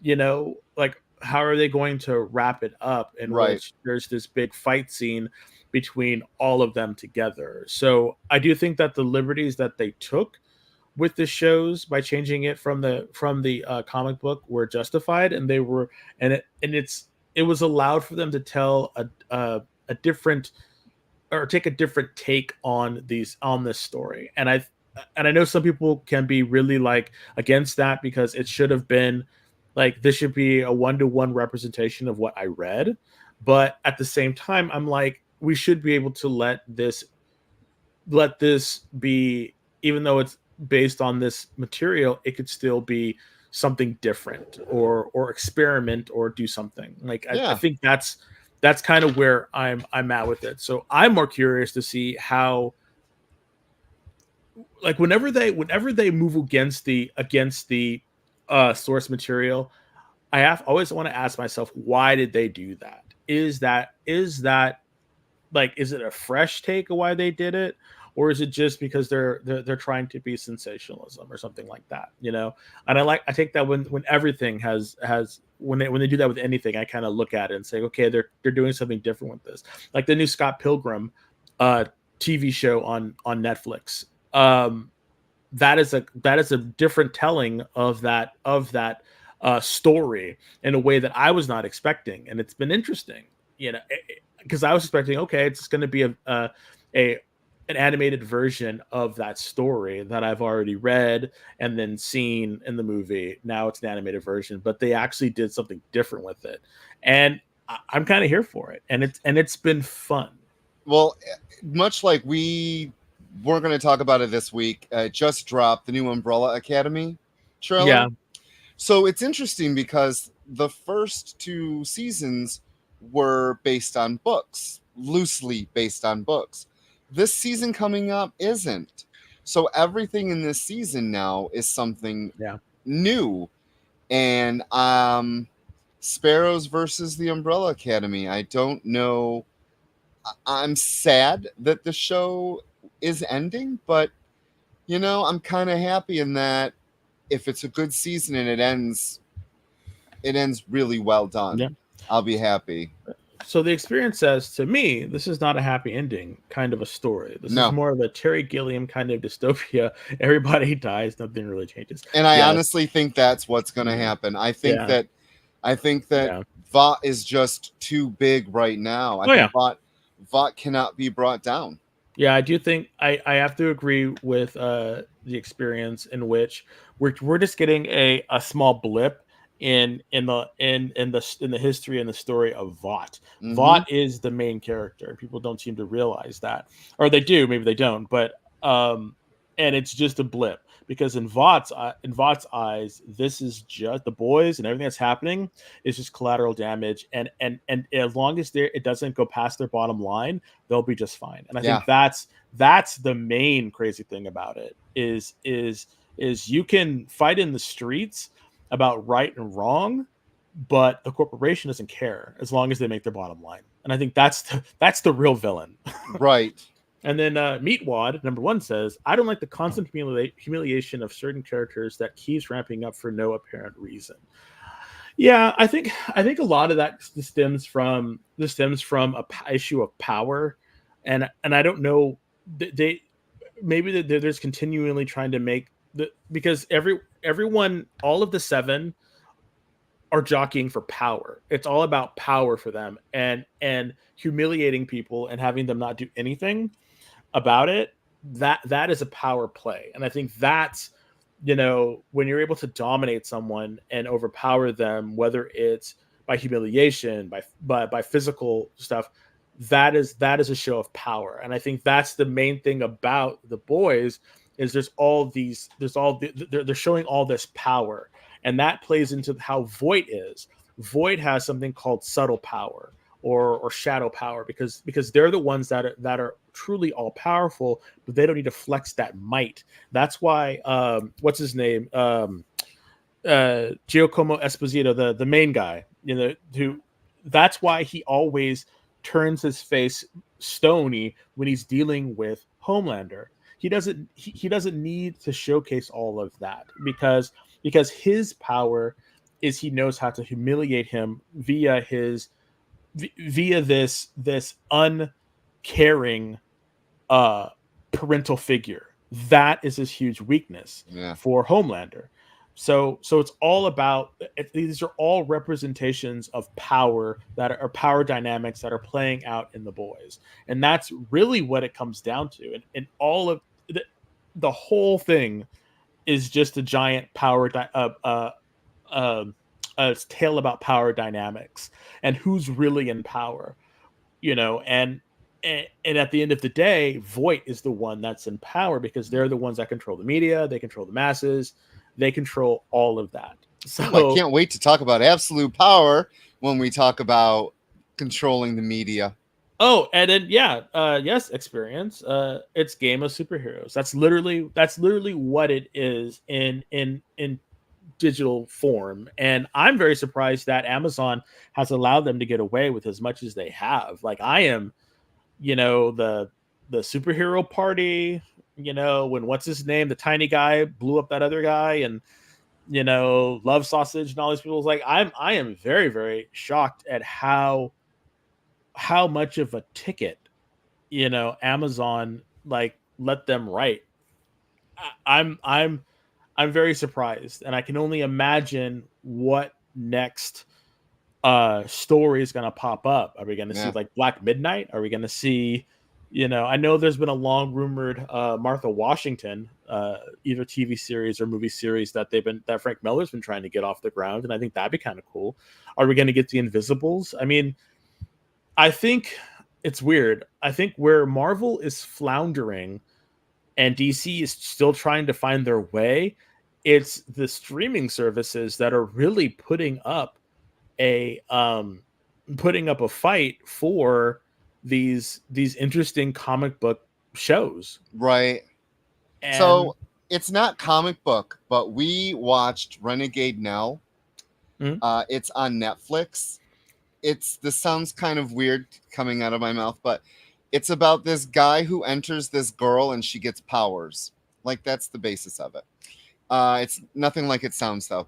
Like, how are they going to wrap it up? And right. There's this big fight scene between all of them together. So I do think that the liberties that they took with the shows by changing it from the comic book were justified, and they were it was allowed for them to tell a different, or take a different take on this story. And I know some people can be really like against that, because it should have been like, this should be a one-to-one representation of what I read. But at the same time, I'm like, we should be able to let this be, even though it's based on this material, it could still be something different, or experiment, or do something like, I Yeah. think that's kind of where I'm at with it. So I'm more curious to see how, like, whenever they move against the source material, always want to ask myself, why did they do that? Is that like, is it a fresh take of why they did it, or is it just because they're trying to be sensationalism or something like that, you know? And I take that when everything has when they do that with anything, I kind of look at it and say, okay, they're doing something different with this, like the new Scott Pilgrim TV show on Netflix. That is a different telling of that story in a way that I was not expecting, and it's been interesting, you know, because I was expecting, okay, it's going to be an animated version of that story that I've already read and then seen in the movie. Now it's an animated version, but they actually did something different with it, and I'm kind of here for it, and it's been fun. Well, much like we're going to talk about it this week, just dropped the new Umbrella Academy trailer. Yeah. So it's interesting because the first 2 seasons were based on books, loosely based on books. This season coming up isn't. So everything in this season now is something new. And Sparrows versus the Umbrella Academy. I don't know. I'm sad that the show is ending, but you know, I'm kind of happy in that if it's a good season and it ends really well done. Yeah. I'll be happy. So the experience says to me, this is not a happy ending kind of a story. This is more of a Terry Gilliam kind of dystopia. Everybody dies, nothing really changes. And I honestly think that's what's going to happen. I think that Vought is just too big right now. I think Vought cannot be brought down. Yeah, I do think I have to agree with the experience in which we're just getting a small blip in the history and the story of Vought. Mhm. Vought is the main character. People don't seem to realize that, or they do, maybe they don't. But and it's just a blip, because in Vaught's eyes, this is just the boys, and everything that's happening is just collateral damage. And as long as it doesn't go past their bottom line, they'll be just fine. And I think that's the main crazy thing about it is you can fight in the streets about right and wrong, but the corporation doesn't care as long as they make their bottom line. And I think that's the real villain. Right. And then Meatwad number 1 says, I don't like the constant humiliation of certain characters that keeps ramping up for no apparent reason. Yeah, I think a lot of that stems from a issue of power, and I don't know, they're just continually trying to make because everyone, all of the 7 are jockeying for power. It's all about power for them, and humiliating people and having them not do anything about it. That is a power play. And I think that's, you know, when you're able to dominate someone and overpower them, whether it's by humiliation, by physical stuff, that is a show of power. And I think that's the main thing about the boys is they're showing all this power, and that plays into how Voight is. Voight has something called subtle power or shadow power, because they're the ones that are truly all powerful, but they don't need to flex that might. That's why what's his name, Giacomo Esposito, the main guy, you know, that's why he always turns his face stony when he's dealing with Homelander. He doesn't need to showcase all of that, because his power is he knows how to humiliate him via this caring parental figure. That is his huge weakness for Homelander. So it's all about these are all representations of power that are power dynamics that are playing out in the boys, and that's really what it comes down to. And all of the whole thing is just a giant power a tale about power dynamics and who's really in power, and at the end of the day, Voight is the one that's in power because they're the ones that control the media, they control the masses, they control all of that. So I can't wait to talk about absolute power when we talk about controlling the media. Oh, and then yes, experience. It's Game of Superheroes. That's literally what it is in digital form. And I'm very surprised that Amazon has allowed them to get away with as much as they have. Like I am, the superhero party, when what's his name, the tiny guy blew up that other guy, and Love Sausage and all these people. Like I am very, very shocked at how much of a ticket, Amazon like let them write. I'm very surprised, and I can only imagine what next story is going to pop up. Are we going to see like Black Midnight? Are we going to see, I know there's been a long rumored Martha Washington either TV series or movie series that Frank Miller's been trying to get off the ground, and I think that'd be kind of cool. Are we going to get the Invisibles? I mean, I think it's weird. I think where Marvel is floundering and DC is still trying to find their way, it's the streaming services that are really putting up a fight for these interesting comic book shows. Right. And so it's not comic book, but we watched Renegade Now. Mm-hmm. It's on Netflix. This sounds kind of weird coming out of my mouth, but it's about this guy who enters this girl and she gets powers. Like that's the basis of it. It's nothing like it sounds though,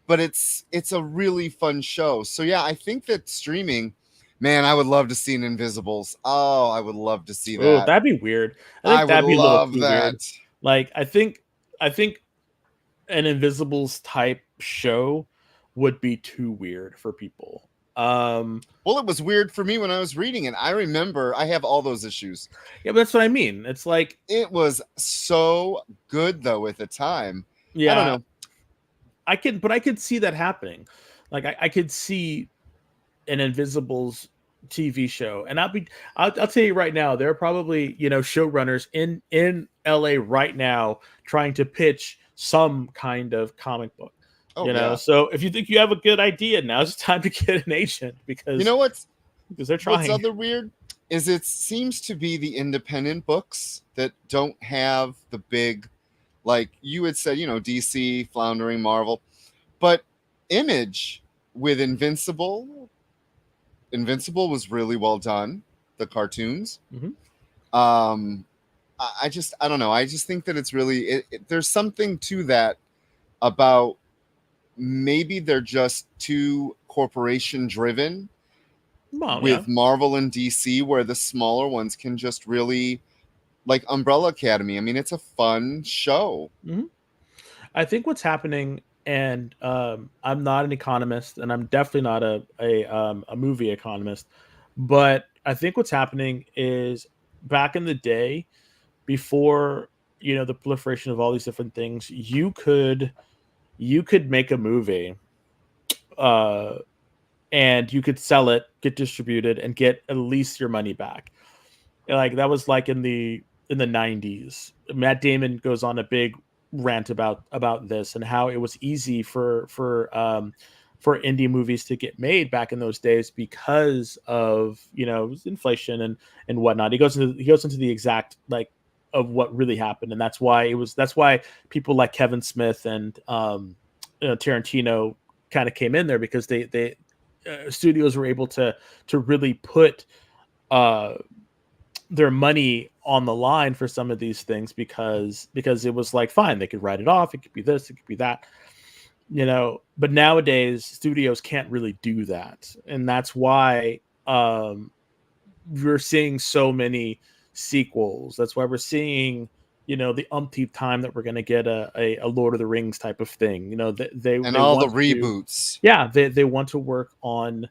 but it's a really fun show. So yeah, I think that streaming, man, I would love to see an Invisibles. Oh, I would love to see that. Oh, that'd be weird. I think that'd be love a little too weird. Like I think an Invisibles type show would be too weird for people. Well, it was weird for me when I was reading it. I remember I have all those issues. Yeah, but that's what I mean. It's like it was so good though at the time. Yeah, I don't know. I could see that happening. Like I could see an Invisibles TV show, and I'll tell you right now, there are probably showrunners in LA right now trying to pitch some kind of comic book. So if you think you have a good idea, now's the time to get an agent, because because they're trying. What's other weird is it seems to be the independent books that don't have the big, like you had said, DC floundering, Marvel, but Image with Invincible was really well done. The cartoons. Mm-hmm. I don't know. I just think that it's really there's something to that about. Maybe they're just too corporation driven with Marvel and DC, where the smaller ones can just really, like Umbrella Academy. I mean, it's a fun show. Mm-hmm. I think what's happening, and I'm not an economist, and I'm definitely not a movie economist, but I think what's happening is back in the day, before the proliferation of all these different things, you could make a movie and you could sell it, get distributed, and get at least your money back. Like that was like in the 90s. Matt Damon goes on a big rant about this and how it was easy for indie movies to get made back in those days because of inflation and whatnot. He goes into the exact of what really happened, and that's why people like Kevin Smith and Tarantino kind of came in there, because they studios were able to really put their money on the line for some of these things, because it was like, fine, they could write it off, it could be this, it could be that, but nowadays studios can't really do that, and that's why we're seeing so many sequels. That's why we're seeing, the umpteenth time that we're going to get a Lord of the Rings type of thing. They all the reboots. They want to work on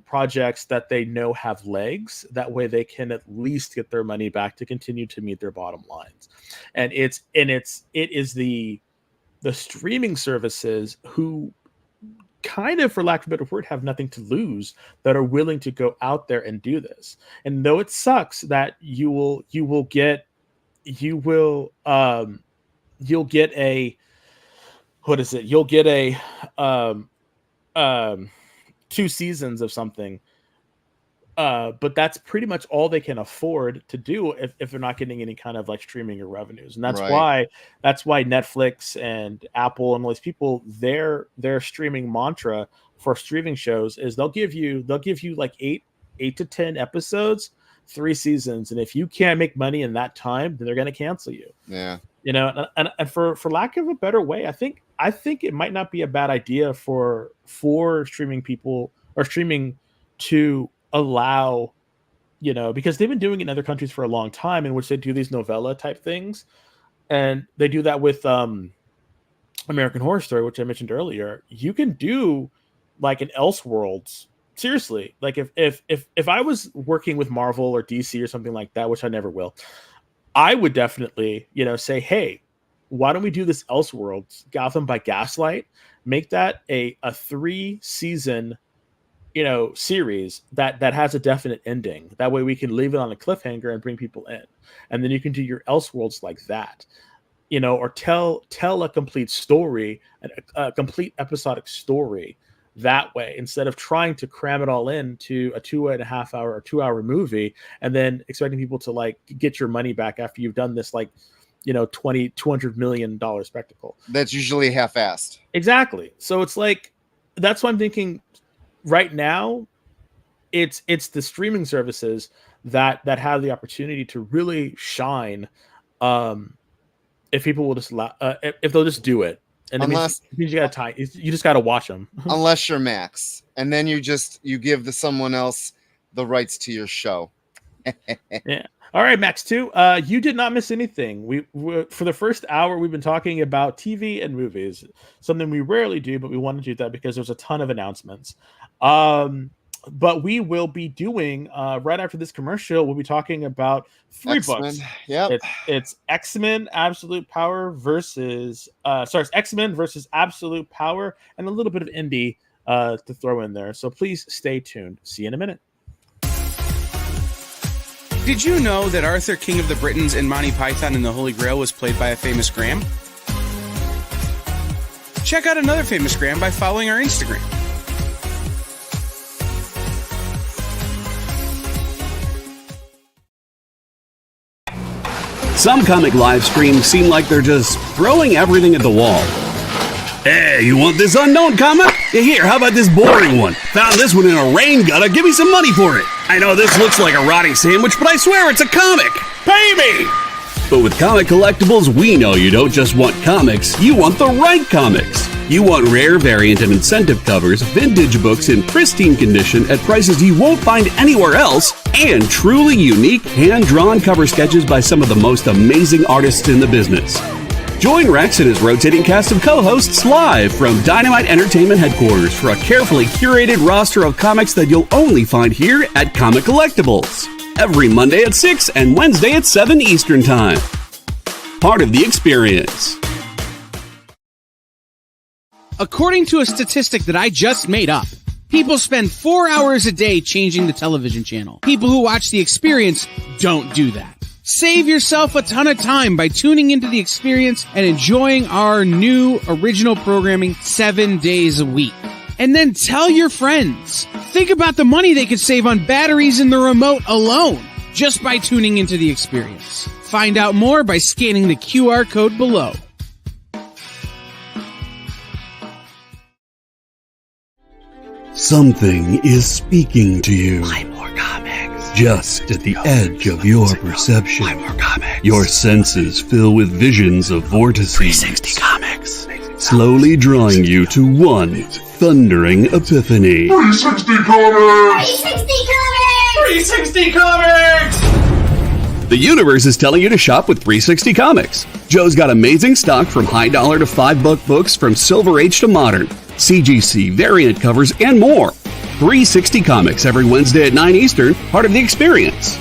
projects that they know have legs. That way they can at least get their money back to continue to meet their bottom lines. And it is the streaming services who kind of, for lack of a better word, have nothing to lose, that are willing to go out there and do this. And though it sucks that you'll get a 2 seasons of something, but that's pretty much all they can afford to do if they're not getting any kind of like streaming or revenues. And that's why Netflix and Apple and all these people, their streaming mantra for streaming shows is they'll give you like 8 to 10 episodes, 3 seasons, and if you can't make money in that time, then they're going to cancel you. Yeah. And for lack of a better way, I think it might not be a bad idea for streaming people or streaming to allow, because they've been doing it in other countries for a long time, in which they do these novella type things, and they do that with American Horror Story, which I mentioned earlier. You can do like an Elseworlds. Seriously, like if I was working with Marvel or DC or something like that, which I never will, I would definitely, say, hey, why don't we do this Elseworlds, Gotham by Gaslight, make that a 3-season, series that has a definite ending. That way we can leave it on a cliffhanger and bring people in. And then you can do your Elseworlds like that, or tell a complete story, a complete episodic story that way, instead of trying to cram it all into a 2.5 hour or 2 hour movie and then expecting people to like get your money back after you've done this like $200 million spectacle. That's usually half-assed. Exactly. So it's like, that's why I'm thinking right now it's the streaming services that have the opportunity to really shine, if people will just if they'll just do it. And it means you just gotta watch them. Unless you're Max, and then you give someone else the rights to your show. Yeah. All right, Max 2. You did not miss anything. We for the first hour we've been talking about TV and movies, something we rarely do, but we want to do that because there's a ton of announcements. But we will be doing right after this commercial. We'll be talking about 3 books. Yep. It's X-Men Absolute Power versus it's X-Men versus Absolute Power, and a little bit of indie to throw in there. So please stay tuned. See you in a minute. Did you know that Arthur, King of the Britons, in Monty Python and the Holy Grail was played by a famous Graham? Check out another famous Graham by following our Instagram. Some comic live streams seem like they're just throwing everything at the wall. Hey, you want this unknown comic? Yeah, here, how about this boring one? Found this one in a rain gutter, give me some money for it. I know this looks like a rotting sandwich, but I swear it's a comic. Pay me! But with Comic Collectibles, we know you don't just want comics, you want the right comics. You want rare variant and incentive covers, vintage books in pristine condition at prices you won't find anywhere else, and truly unique hand-drawn cover sketches by some of the most amazing artists in the business. Join Rex and his rotating cast of co-hosts live from Dynamite Entertainment headquarters for a carefully curated roster of comics that you'll only find here at Comic Collectibles. Every Monday at 6 and Wednesday at 7 Eastern Time. Part of the experience. According to a statistic that I just made up, people spend 4 hours a day changing the television channel. People who watch The Experience don't do that. Save yourself a ton of time by tuning into The Experience and enjoying our new original programming 7 days a week. And then tell your friends. Think about the money they could save on batteries in the remote alone just by tuning into The Experience. Find out more by scanning the QR code below. Something is speaking to you. Buy more comics. Just at the edge of your perception. Buy more comics. Your senses fill with visions of vortices. 360 comics. Slowly drawing you to one thundering epiphany. 360 comics! 360 comics! 360 Comics! The universe is telling you to shop with 360 Comics. Joe's got amazing stock from high dollar to $5 books from Silver Age to modern, CGC, variant covers, and more. 360 Comics every Wednesday at 9 Eastern, part of The Experience.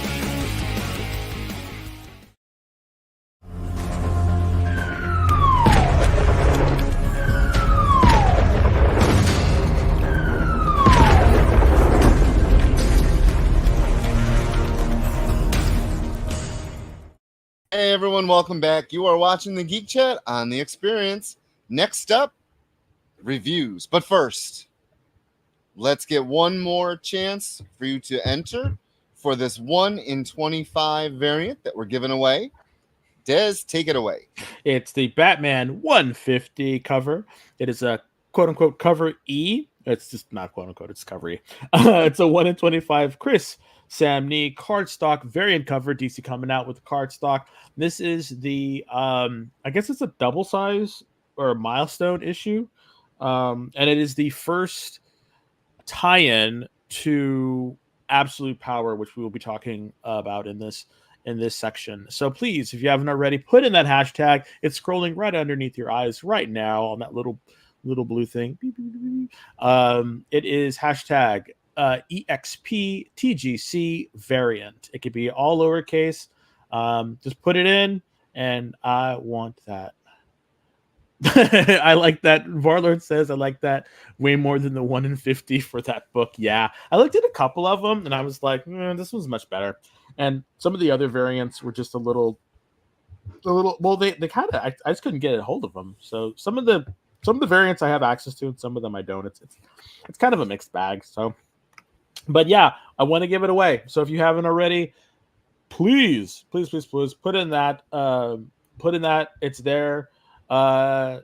Hey everyone, welcome back. You are watching the Geek Chat on The Experience. Next up, reviews. But first, let's get one more chance for you to enter for this 1 in 25 variant that we're giving away. Des, take it away. It's the Batman 150 cover. It is a quote-unquote cover E. It's just not quote-unquote, it's cover E. It's a 1 in 25 Chris Samnee cardstock variant cover. DC coming out with cardstock. This is the, I guess it's a double size or a milestone issue. And it is the first tie-in to Absolute Power, which we will be talking about in this section. So please, if you haven't already, put in that hashtag. It's scrolling right underneath your eyes right now on that little blue thing. It is hashtag EXPTGC variant. It could be all lowercase. Just put it in, and I want that. I like that. Varlord says I like that way more than the 1 in 50 for that book. Yeah, I looked at a couple of them, and I was like, this was much better. And some of the other variants were just a little. Well, they kind of. I just couldn't get a hold of them. So some of the variants I have access to, and some of them I don't. It's kind of a mixed bag. So. But yeah, I want to give it away. So if you haven't already, please put in that. It's there. Mega,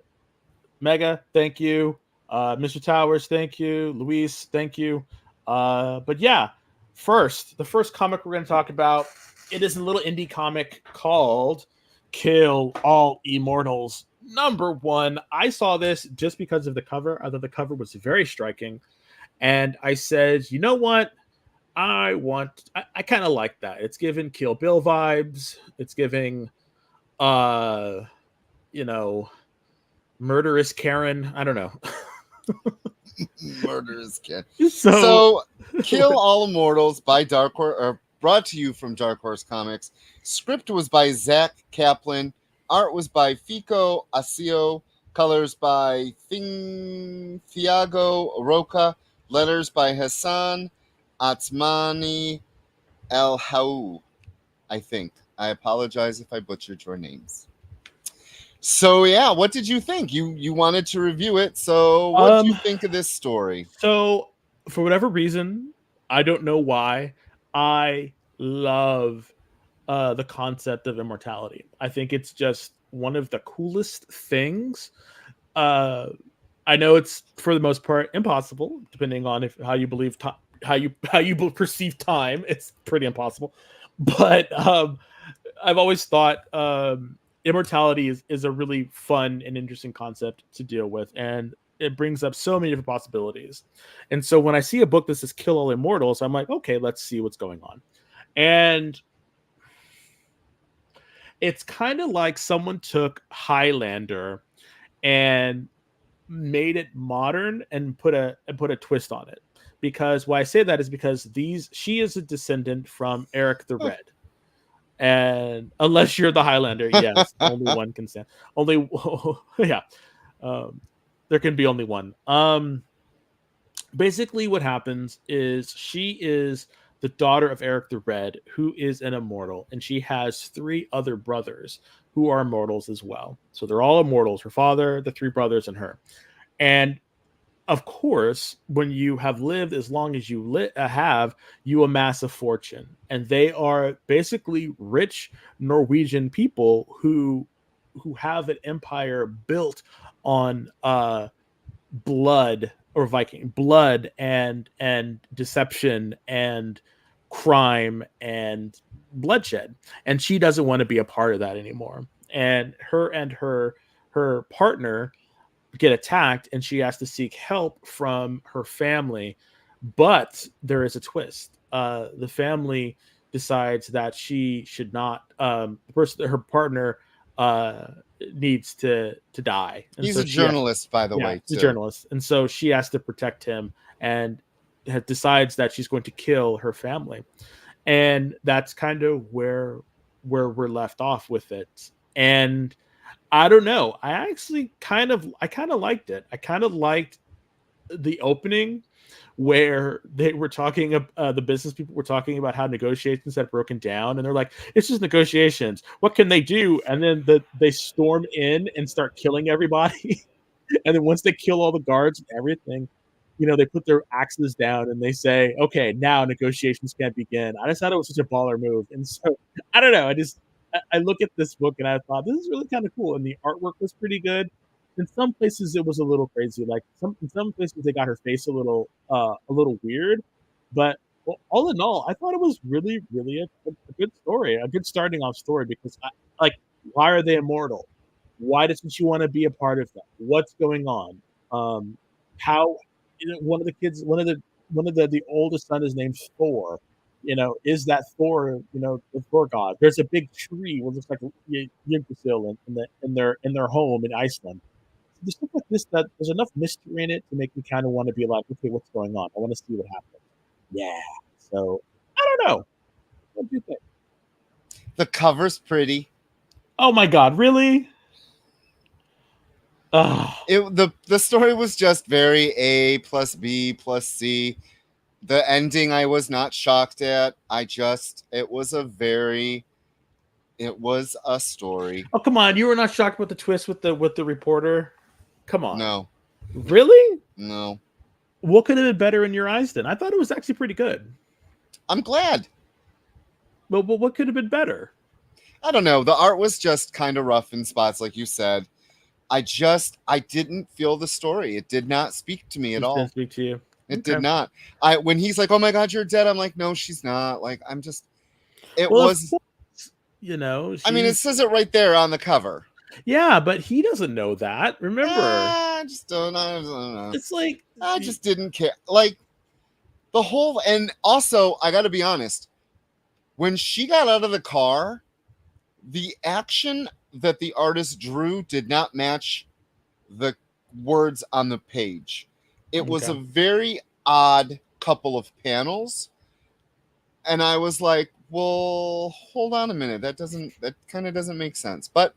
thank you. Mr. Towers, thank you. Luis, thank you. But yeah, the first comic we're going to talk about, it is a little indie comic called Kill All Immortals #1. I saw this just because of the cover. I thought the cover was very striking. And I said, you know what? I kind of like that. It's giving Kill Bill vibes. It's giving, murderous Karen. I don't know. Murderous Karen. So Kill All Immortals by Dark Horse, or brought to you from Dark Horse Comics. Script was by Zach Kaplan. Art was by Fico Asio. Colors by Thiago Roca. Letters by Hassan Atzmani El Haou, I think. I apologize if I butchered your names. So yeah, what did you think? You wanted to review it, so what did you think of this story? So for whatever reason, I don't know why, I love the concept of immortality. I think it's just one of the coolest things. I know it's for the most part impossible, depending on how you believe how you perceive time. It's pretty impossible, but I've always thought immortality is a really fun and interesting concept to deal with, and it brings up so many different possibilities. And so when I see a book that says Kill All Immortals, I'm like, okay, let's see what's going on. And it's kind of like someone took Highlander and made it modern and put a twist on it. Because why I say that is because she is a descendant from Eric the Red. And unless you're the Highlander, yes, only one can stand. There can be only one. Basically what happens is she is the daughter of Eric the Red, who is an immortal, and she has 3 other brothers who are immortals as well. So they're all immortals, her father, the 3 brothers, and her. And of course, when you have lived as long as you have, you amass a fortune. And they are basically rich Norwegian people who have an empire built on blood, or Viking blood, and deception and crime and bloodshed. And she doesn't want to be a part of that anymore. And her partner get attacked, and she has to seek help from her family. But there is a twist. the family decides that she should not, the person, her partner, needs to die, and He's so a she has, journalist, by the yeah, way, he's a too. journalist, and so she has to protect him, and decides that she's going to kill her family, and that's kind of where we're left off with it. And I don't know, I kind of liked it. I kind of liked the opening where they were talking the business people were talking about how negotiations had broken down, and they're like, it's just negotiations, what can they do? And then they storm in and start killing everybody. And then once they kill all the guards and everything, they put their axes down and they say, okay, now negotiations can begin. I just thought it was such a baller move. And so I don't know, I look at this book and I thought this is really kind of cool, and the artwork was pretty good. In some places it was a little crazy, like in some places they got her face a little weird, but all in all, I thought it was really, really a good story, a good starting off story, because like, why are they immortal? Why doesn't she want to be a part of that? What's going on? How, one of the kids, the oldest son is named Thor. Is that Thor? The Thor god. There's a big tree, what looks like Yggdrasil in their home in Iceland. There's stuff like this that there's enough mystery in it to make me kind of want to be like, okay, what's going on? I want to see what happens. Yeah. So I don't know. What do you think? The cover's pretty. Oh my god, really? Oh. The story was just very A plus B plus C. The ending I was not shocked at. It was a story. Oh, come on. You were not shocked with the twist with the reporter? Come on. No. Really? No. What could have been better in your eyes then? I thought it was actually pretty good. I'm glad. But what could have been better? I don't know. The art was just kind of rough in spots, like you said. I didn't feel the story. It did not speak to me at all. Didn't speak to you. It did not. When he's like, "Oh my God, you're dead," I'm like, "No, she's not." Like, I'm just. It was. I mean, it says it right there on the cover. Yeah, but he doesn't know that. Remember? I just don't know. It's like I just didn't care. Like the whole, and also I got to be honest. When she got out of the car, the action that the artist drew did not match the words on the page. It was a very odd couple of panels, and I was like, well, hold on a minute. That kind of doesn't make sense. But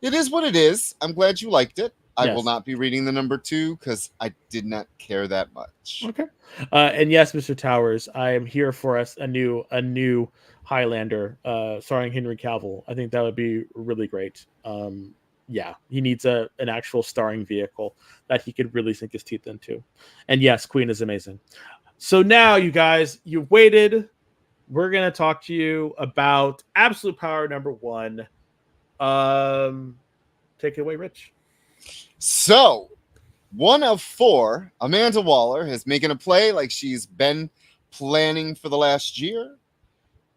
it is what it is. I'm glad you liked it. I will not be reading the number 2 because I did not care that much. Okay. And yes, Mr. Towers, I am here for us a new Highlander starring Henry Cavill. I think that would be really great. Yeah, he needs an actual starring vehicle that he could really sink his teeth into. And yes, Queen is amazing. So now, you guys, you've waited. We're going to talk to you about Absolute Power number 1. Take it away, Rich. So, 1 of 4, Amanda Waller is making a play like she's been planning for the last year.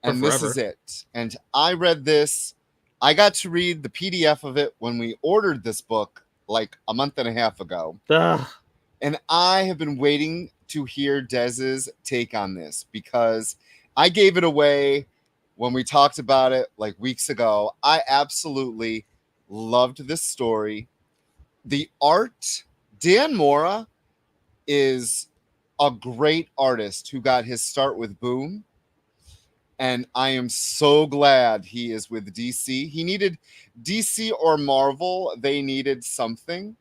And this is it. And I read this. I got to read the PDF of it when we ordered this book like a month and a half ago. Ugh. And I have been waiting to hear Dez's take on this because I gave it away when we talked about it like weeks ago. I absolutely loved this story. The art, Dan Mora is a great artist who got his start with Boom. And I am so glad he is with DC. He needed DC or Marvel. They needed something.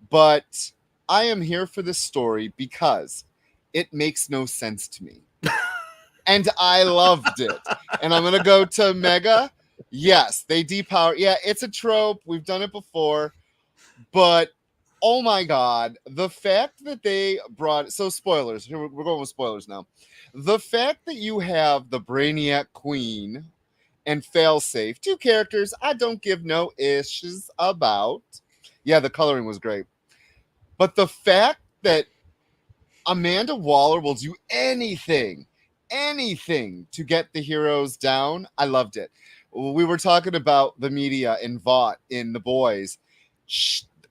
But I am here for this story because it makes no sense to me. And I loved it. And I'm going to go to Mega. Yes, they depower. Yeah, it's a trope. We've done it before. But, oh my God, the fact that they brought... So spoilers. Here, we're going with spoilers now. The fact that you have the Brainiac Queen and Failsafe, 2 characters I don't give no issues about. Yeah, the coloring was great. But the fact that Amanda Waller will do anything to get the heroes down, I loved it. We were talking about the media in Vought in The Boys.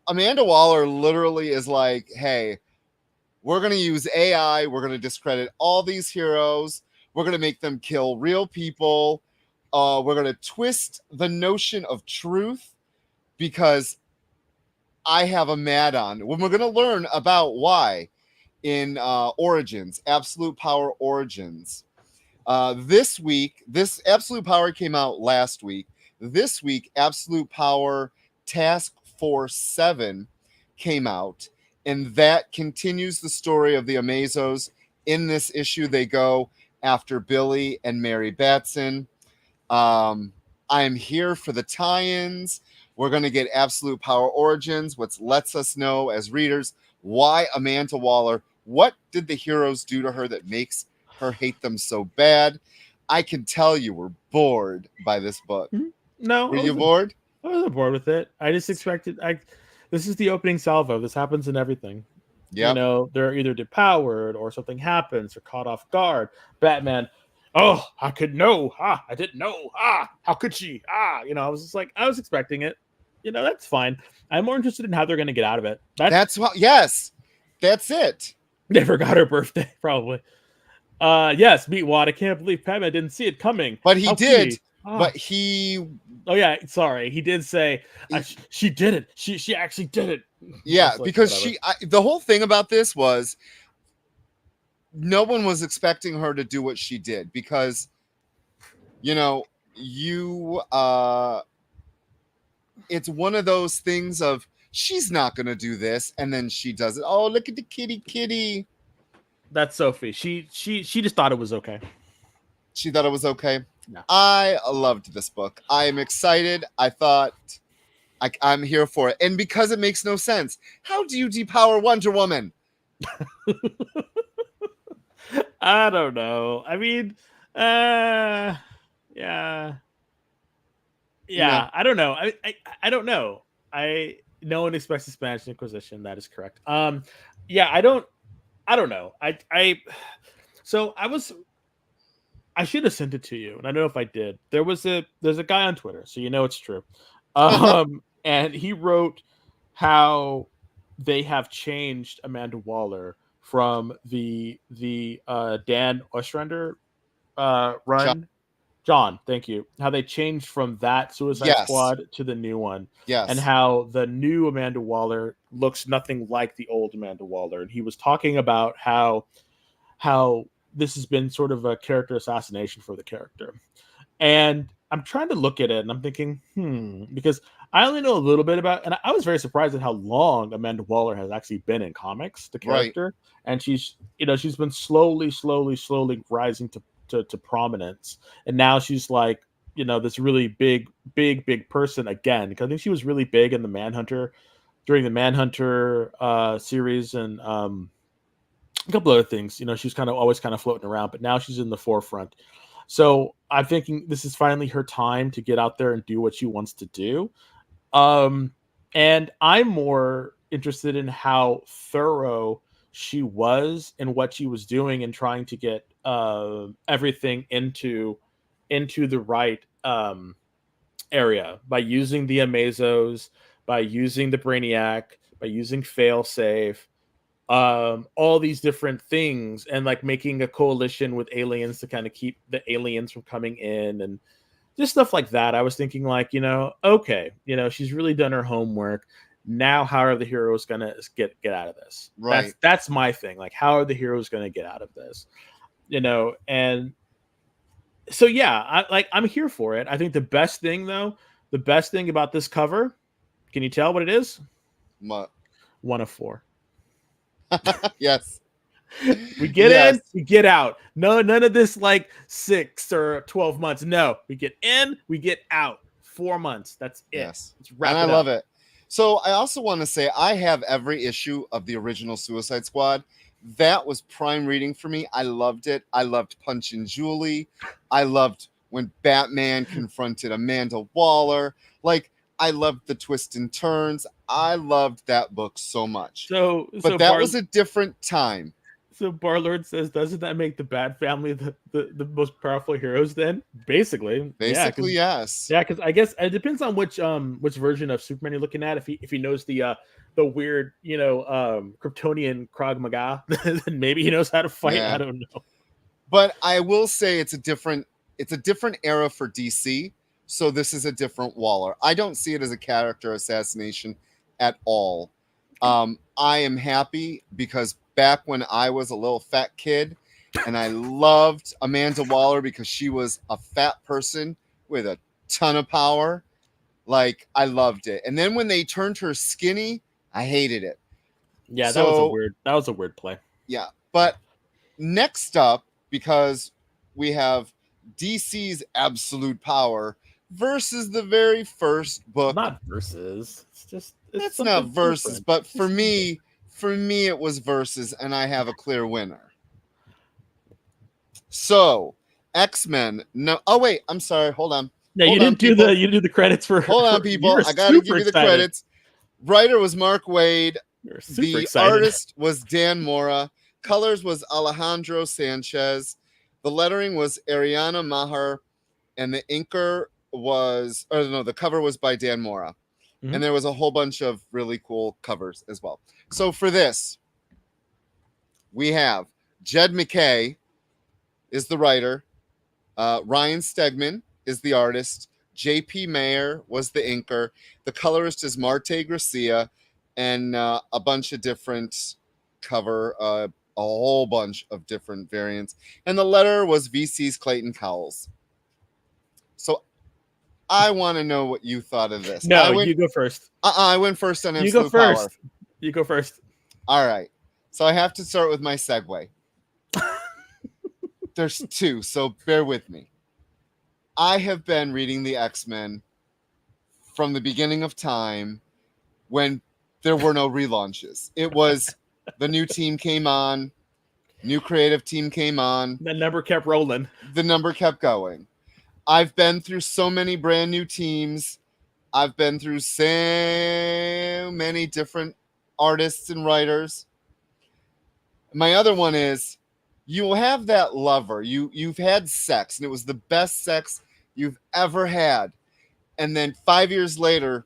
Amanda Waller literally is like, hey, we're going to use AI. We're going to discredit all these heroes. We're going to make them kill real people. We're going to twist the notion of truth because I have a mad on. When we're going to learn about why in Origins, Absolute Power Origins. This week, this Absolute Power came out last week. This week, Absolute Power Task Force 7 came out, and that continues the story of the Amazos. In this issue, they go after Billy and Mary Batson. I'm here for the tie-ins. We're going to get Absolute Power Origins, which lets us know as readers why Amanda Waller, what did the heroes do to her that makes her hate them so bad? I can tell you were bored by this book. No. Were you bored? I wasn't bored with it. I just expected this is the opening salvo. This happens in everything. Yeah. You know, they're either depowered or something happens or caught off guard. Batman, oh, I could know. I didn't know. How could she? You know, I was just like, I was expecting it. You know, that's fine. I'm more interested in how they're going to get out of it. That's what. Yes, that's it. They forgot her birthday, probably. Yes, Meatwad. I can't believe Batman didn't see it coming. But he did. Oh. But he. Oh yeah, sorry. He did say she did it. She actually did it. Yeah, like, because whatever. the whole thing about this was no one was expecting her to do what she did because, you know, it's one of those things of she's not going to do this, and then she does it. Oh, look at the kitty. That's Sophie. She just thought it was okay. She thought it was okay. No. I loved this book. I am excited. I thought I'm here for it. And because it makes no sense, how do you depower Wonder Woman? I don't know. I mean, yeah. No. I don't know. I don't know. No one expects the Spanish Inquisition. That is correct. Yeah, I don't know. I should have sent it to you, and I don't know if I did. There's a guy on Twitter, so you know it's true. And he wrote how they have changed Amanda Waller from the Dan Ostrander run. John, thank you. How they changed from that Suicide Squad to the new one. Yes. And how the new Amanda Waller looks nothing like the old Amanda Waller. And he was talking about how this has been sort of a character assassination for the character. And I'm trying to look at it and I'm thinking, because I only know a little bit about, and I was very surprised at how long Amanda Waller has actually been in comics, the character. Right. And she's been slowly rising to prominence. And now she's like, this really big person again, because I think she was really big in the Manhunter, during the Manhunter series, and a couple other things. She's always floating around, but now she's in the forefront. So I'm thinking this is finally her time to get out there and do what she wants to do. And I'm more interested in how thorough she was in what she was doing and trying to get everything into the right area by using the Amazos, by using the Brainiac, by using Failsafe, all these different things, and like making a coalition with aliens to kind of keep the aliens from coming in and just stuff like that. I was thinking like, okay, she's really done her homework. Now, how are the heroes going to get out of this? Right. That's my thing. Like, how are the heroes going to get out of this? And so, yeah, I'm here for it. I think the best thing about this cover, can you tell what it is? What? 1 of 4. Yes. We get in, we get out. No, none of this like 6 or 12 months. No, we get in, we get out. 4 months. That's it. Yes. And I love it. So I also want to say I have every issue of the original Suicide Squad. That was prime reading for me. I loved it. I loved Punch and Julie. I loved when Batman confronted Amanda Waller. Like, I loved the twists and turns. I loved that book so much. But that was a different time. So Barlord says, doesn't that make the Bat Family the most powerful heroes then? Basically. Basically, yes. Yeah, because I guess it depends on which version of Superman you're looking at. If he knows the weird, Kryptonian Krav Maga, then maybe he knows how to fight. Yeah. I don't know. But I will say it's a different era for DC. So this is a different Waller. I don't see it as a character assassination at all. I am happy because back when I was a little fat kid and I loved Amanda Waller because she was a fat person with a ton of power, like I loved it. And then when they turned her skinny, I hated it. Yeah, So, that was a weird play. Yeah. But next up, because we have DC's Absolute Power versus the very first book. Not versus. It's not versus, but for me it was versus, and I have a clear winner. So X-Men. No, oh wait, I'm sorry. Hold on. No, you didn't do the credits for. Hold on, people. I gotta give you the credits. Writer was Mark Wade. The excited. Artist was Dan Mora. Colors was Alejandro Sanchez. The lettering was Ariana Maher, and the inker was, the cover was by Dan Mora. Mm-hmm. And there was a whole bunch of really cool covers as well. So for this, we have Jed McKay is the writer. Ryan Stegman is the artist. J.P. Mayer was the inker. The colorist is Marte Gracia, and a bunch of different cover, a whole bunch of different variants. And the letter was VC's Clayton Cowles. So I want to know what you thought of this. No, you go first. I went first on Absolute You go first. Power. You go first. All right. So I have to start with my segue. There's two, so bear with me. I have been reading the X-Men from the beginning of time when there were no relaunches. It was the new team came on, new creative team came on. The number kept rolling. The number kept going. I've been through so many brand new teams. I've been through so many different artists and writers. My other one is you will have that lover. You've had sex, and it was the best sex you've ever had. And then 5 years later,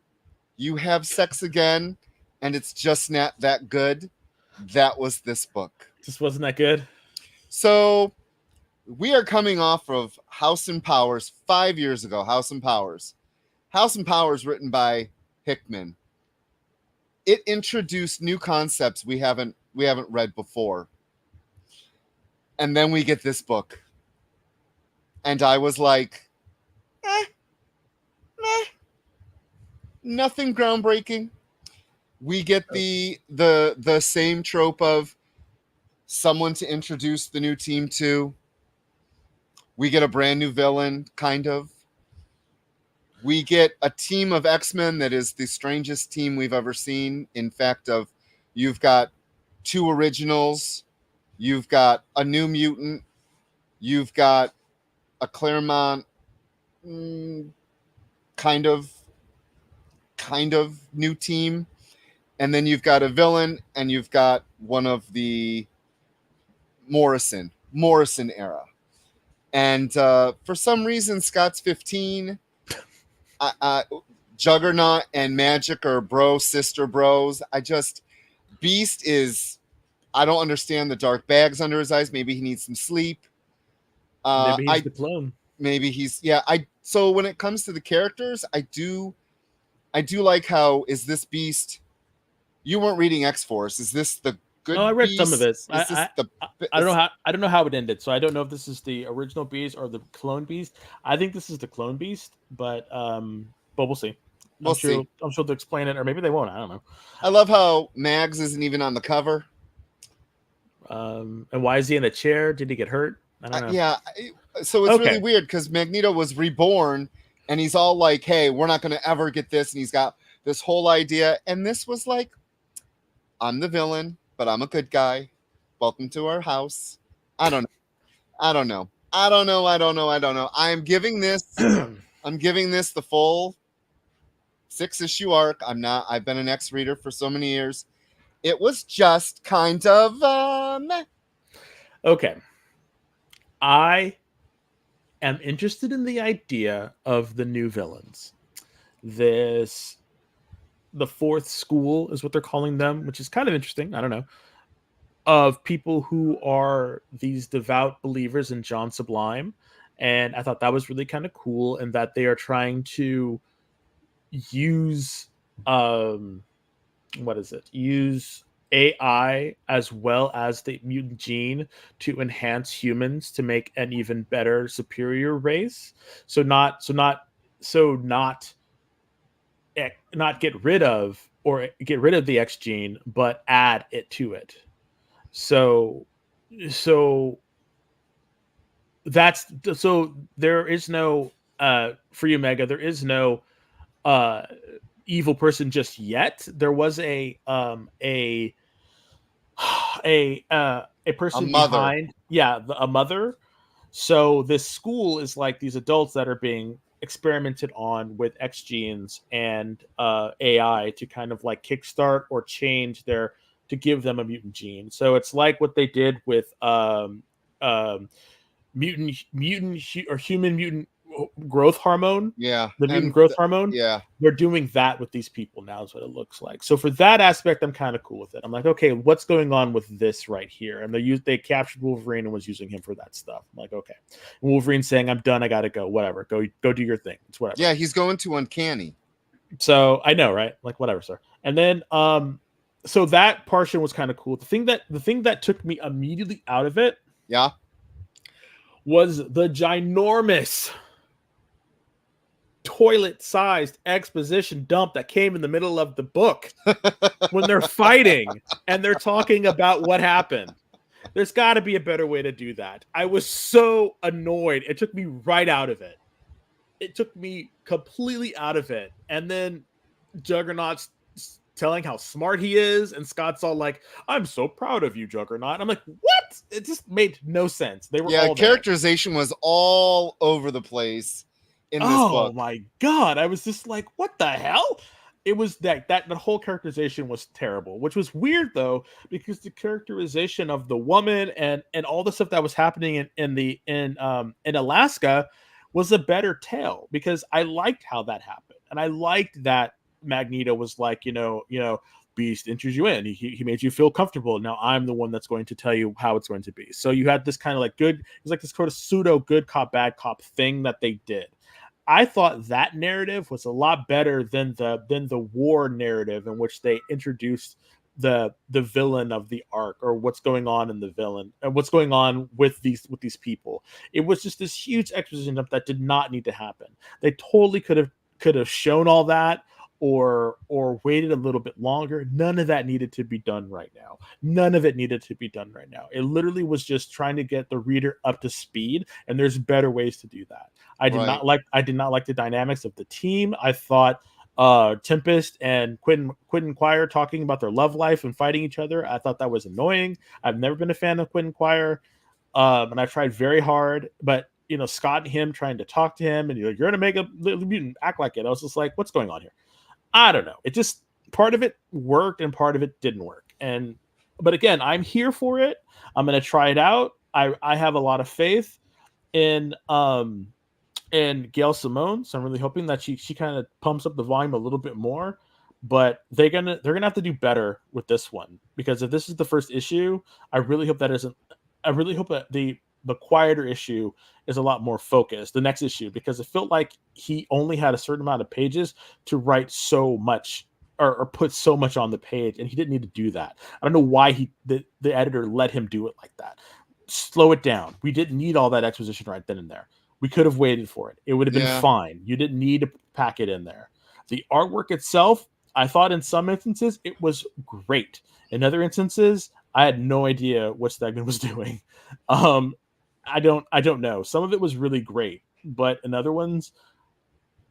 you have sex again, and it's just not that good. That was this book. Just wasn't that good. So we are coming off of House and Powers 5 years ago. House and Powers. House and Powers written by Hickman. It introduced new concepts we haven't read before. And then we get this book. And I was like, nothing groundbreaking. We get the same trope of someone to introduce the new team to. We get a brand new villain, kind of. We get a team of X-Men that is the strangest team we've ever seen. In fact, you've got two originals, you've got a New Mutant, you've got a Claremont kind of new team, and then you've got a villain, and you've got one of the Morrison era. And for some reason, Scott's 15. Juggernaut and Magic are sister bros. Beast is, I don't understand the dark bags under his eyes. Maybe he needs some sleep. Maybe he's the clone. Maybe he's, so when it comes to the characters, I do like how, is this Beast, you weren't reading X-Force. Is this the good No, I read Beast? some of it. I don't know how it ended, so I don't know if this is the original Beast or the clone Beast. I think this is the clone Beast, but we'll see. I'm sure they'll explain it, or maybe they won't. I don't know. I love how Mags isn't even on the cover. And why is he in the chair? Did he get hurt? I don't know. So it's really weird because Magneto was reborn, and he's all like, "Hey, we're not going to ever get this," and he's got this whole idea, and this was like, I'm the villain, but I'm a good guy. Welcome to our house. I don't know. I'm giving this the full 6-issue arc. I've been an X reader for so many years. It was just kind of Okay. I am interested in the idea of the new villains. This the fourth school is what they're calling them, which is kind of interesting. I don't know. Of people who are these devout believers in John Sublime. And I thought that was really kind of cool, and that they are trying to use um what is it? Use AI as well as the mutant gene to enhance humans to make an even better, superior race. So not get rid of the X gene, but add it to it. So so that's so there is no for you, Mega. There is no uh evil person just yet. There was a A person mother. behind, yeah, a mother. So this school is like these adults that are being experimented on with X genes and AI to kind of like kickstart or change their to give them a mutant gene. So it's like what they did with um, or human mutant growth hormone, Yeah. the mutant growth hormone. Yeah. They're doing that with these people now, is what it looks like. So for that aspect, I'm kind of cool with it. I'm like, okay, what's going on with this right here? And they captured Wolverine and was using him for that stuff. I'm like, okay. And Wolverine's saying, I'm done, I gotta go. Whatever. Go do your thing. It's whatever. Yeah, he's going to Uncanny. So I know, right? Like, whatever, sir. And then so that portion was kind of cool. The thing that took me immediately out of it, yeah, was the ginormous toilet-sized exposition dump that came in the middle of the book when they're fighting and they're talking about what happened. There's got to be a better way to do that. I was so annoyed. It took me right out of it. It took me completely out of it. And then Juggernaut's telling how smart he is, and Scott's all like, I'm so proud of you, Juggernaut. I'm like, what? It just made no sense. They were all characterization was all over the place in this book. Oh my god. I was just like, what the hell? It was that the whole characterization was terrible, which was weird though, because the characterization of the woman and all the stuff that was happening in Alaska was a better tale, because I liked how that happened. And I liked that Magneto was like, Beast enters you in. He made you feel comfortable. Now I'm the one that's going to tell you how it's going to be. So you had this kind of like it was like this sort of pseudo good cop, bad cop thing that they did. I thought that narrative was a lot better than the war narrative, in which they introduced the villain of the arc, or what's going on in the villain and what's going on with these people. It was just this huge exposition that did not need to happen. They totally could have shown all that, or waited a little bit longer. None of that needed to be done right now. None of it needed to be done right now. It literally was just trying to get the reader up to speed, and there's better ways to do that. I did not like the dynamics of the team. I thought Tempest and Quentin Quire talking about their love life and fighting each other, I thought that was annoying. I've never been a fan of Quentin Quire, and I've tried very hard, but Scott and him trying to talk to him, and you're gonna make a mutant act like it. I was just like, what's going on here? I don't know. It just, part of it worked and part of it didn't work. But again, I'm here for it. I'm going to try it out. I have a lot of faith in Gail Simone, so I'm really hoping that she kind of pumps up the volume a little bit more. But they're gonna have to do better with this one, because if this is the first issue, I really hope that the quieter issue is a lot more focused, the next issue, because it felt like he only had a certain amount of pages to write so much, or put so much on the page, and he didn't need to do that. I don't know why the editor let him do it like that. Slow it down. We didn't need all that exposition right then and there. We could have waited for it. It would have been fine. You didn't need to pack it in there. The artwork itself, I thought in some instances it was great. In other instances, I had no idea what Stegman was doing. I don't know. Some of it was really great, but in other ones,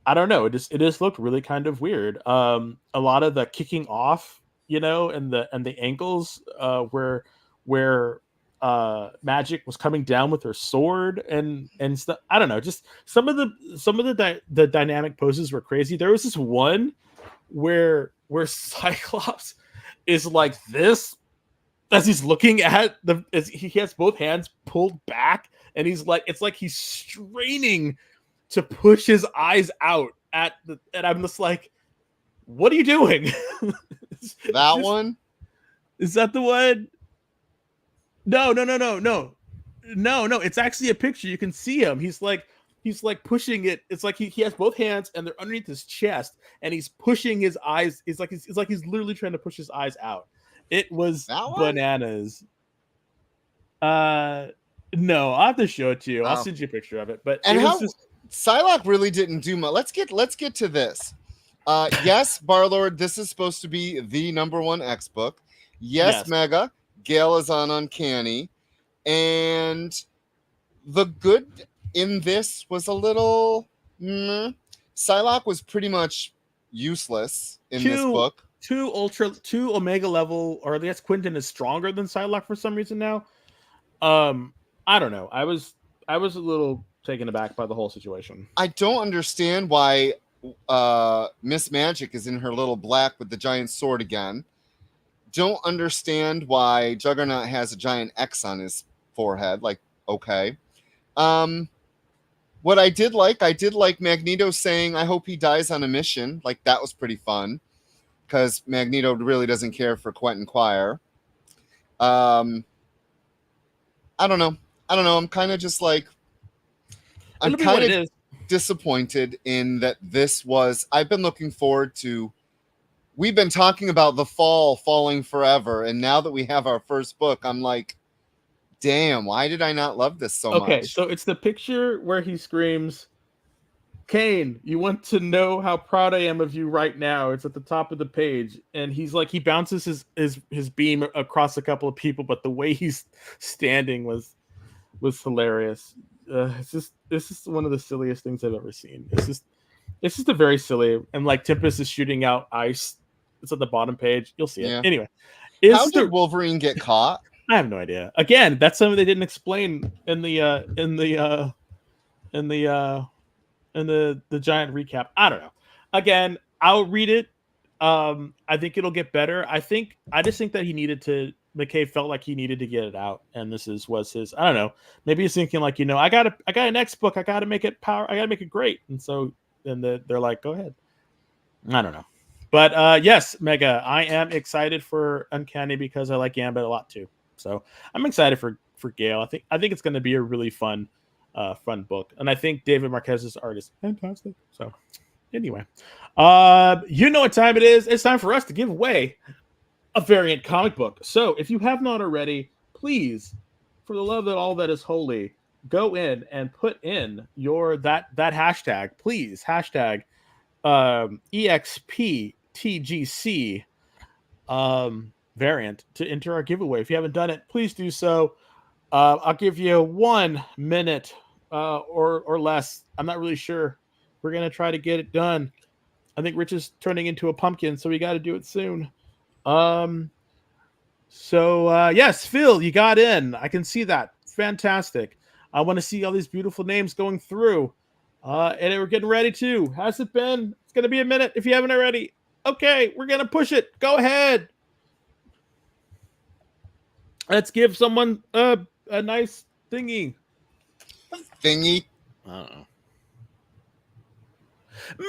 I don't know. It just looked really kind of weird. A lot of the kicking off, and the ankles, where Magic was coming down with her sword and stuff. I don't know. Just some of the dynamic poses were crazy. There was this one where Cyclops is like this, as he's looking at he has both hands pulled back, and he's like, it's like he's straining to push his eyes out and I'm just like, what are you doing? That one? Is that the one? No. It's actually a picture. You can see him. He's like pushing it. It's like he has both hands and they're underneath his chest, and he's pushing his eyes. It's like he's literally trying to push his eyes out. It was bananas. No, I'll have to show it to you. I'll send you a picture of it. But Psylocke really didn't do much. Let's get to this. Yes, Barlord, this is supposed to be the #1 X book. Yes, Mega. Gale is on Uncanny. And the good in this was a little... Psylocke was pretty much useless in this book. Two Omega level, or I guess Quentin is stronger than Psylocke for some reason now. I don't know. I was a little taken aback by the whole situation. I don't understand why Miss Magic is in her little black with the giant sword again. Don't understand why Juggernaut has a giant X on his forehead. Like, okay. What I did like Magneto saying, I hope he dies on a mission. Like, that was pretty fun. Because Magneto really doesn't care for Quentin Quire. I don't know. I'm kind of just like... I'm kind of disappointed in that this was... I've been looking forward to... We've been talking about the fall falling forever, and now that we have our first book, I'm like, damn, why did I not love this so much? Okay, so it's the picture where he screams, Kane, you want to know how proud I am of you right now. It's at the top of the page. And he's like, he bounces his beam across a couple of people, but the way he's standing was hilarious. This is one of the silliest things I've ever seen. It's just a very silly, and like Tempest is shooting out ice. It's at the bottom page. You'll see it. Yeah. Anyway. How did Wolverine get caught? I have no idea. Again, that's something they didn't explain in the giant recap. I don't know. Again, I'll read it. I think it'll get better. I just think that McKay felt like he needed to get it out, and this was his. I don't know. Maybe he's thinking like, I got an X book. I got to make it power. I got to make it great. And so then they're like, go ahead. I don't know. But yes, Mega, I am excited for Uncanny because I like Gambit a lot too. So I'm excited for Gale. I think it's going to be a really fun book, and I think David Marquez's art is fantastic. So anyway, you know what time it is. It's time for us to give away a variant comic book. So if you have not already, please, for the love of all that is holy, go in and put in that hashtag, please. Hashtag EXPTGC variant to enter our giveaway. If you haven't done it, please do so. I'll give you 1 minute or less. I'm not really sure. We're going to try to get it done. I think Rich is turning into a pumpkin, so we got to do it soon. Yes, Phil, you got in. I can see that. Fantastic. I want to see all these beautiful names going through. And we're getting ready too. Has it been? It's going to be a minute if you haven't already. Okay, we're going to push it. Go ahead. Let's give someone a nice thingy. Thingy? Uh-oh.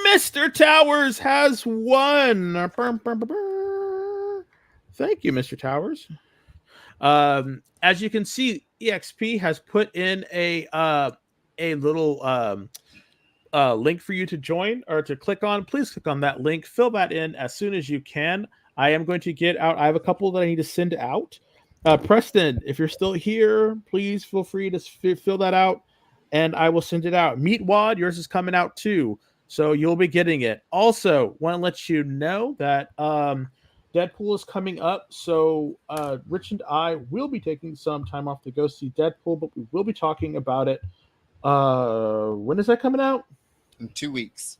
Mr. Towers has won. Thank you, Mr. Towers. As you can see, EXP has put in a little link for you to join or to click on. Please click on that link. Fill that in as soon as you can. I am going to get out. I have a couple that I need to send out. Preston, if you're still here, please feel free to fill that out, and I will send it out. Meatwad, yours is coming out too, so you'll be getting it. Also, want to let you know that Deadpool is coming up, so Rich and I will be taking some time off to go see Deadpool, but we will be talking about it. When is that coming out? In 2 weeks.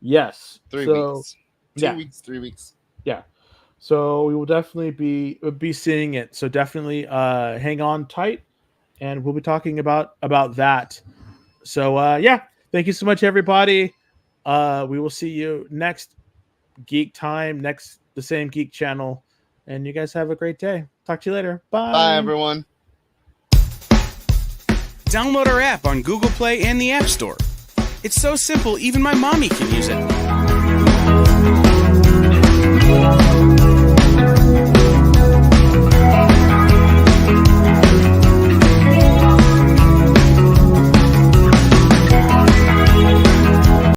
Yes. 3 weeks. 2 weeks, 3 weeks. Yeah. So we will definitely be seeing it. So definitely hang on tight, and we'll be talking about that. So thank you so much, everybody. We will see you next Geek Time, next the same Geek channel. And you guys have a great day. Talk to you later. Bye. Bye, everyone. Download our app on Google Play and the App Store. It's so simple, even my mommy can use it.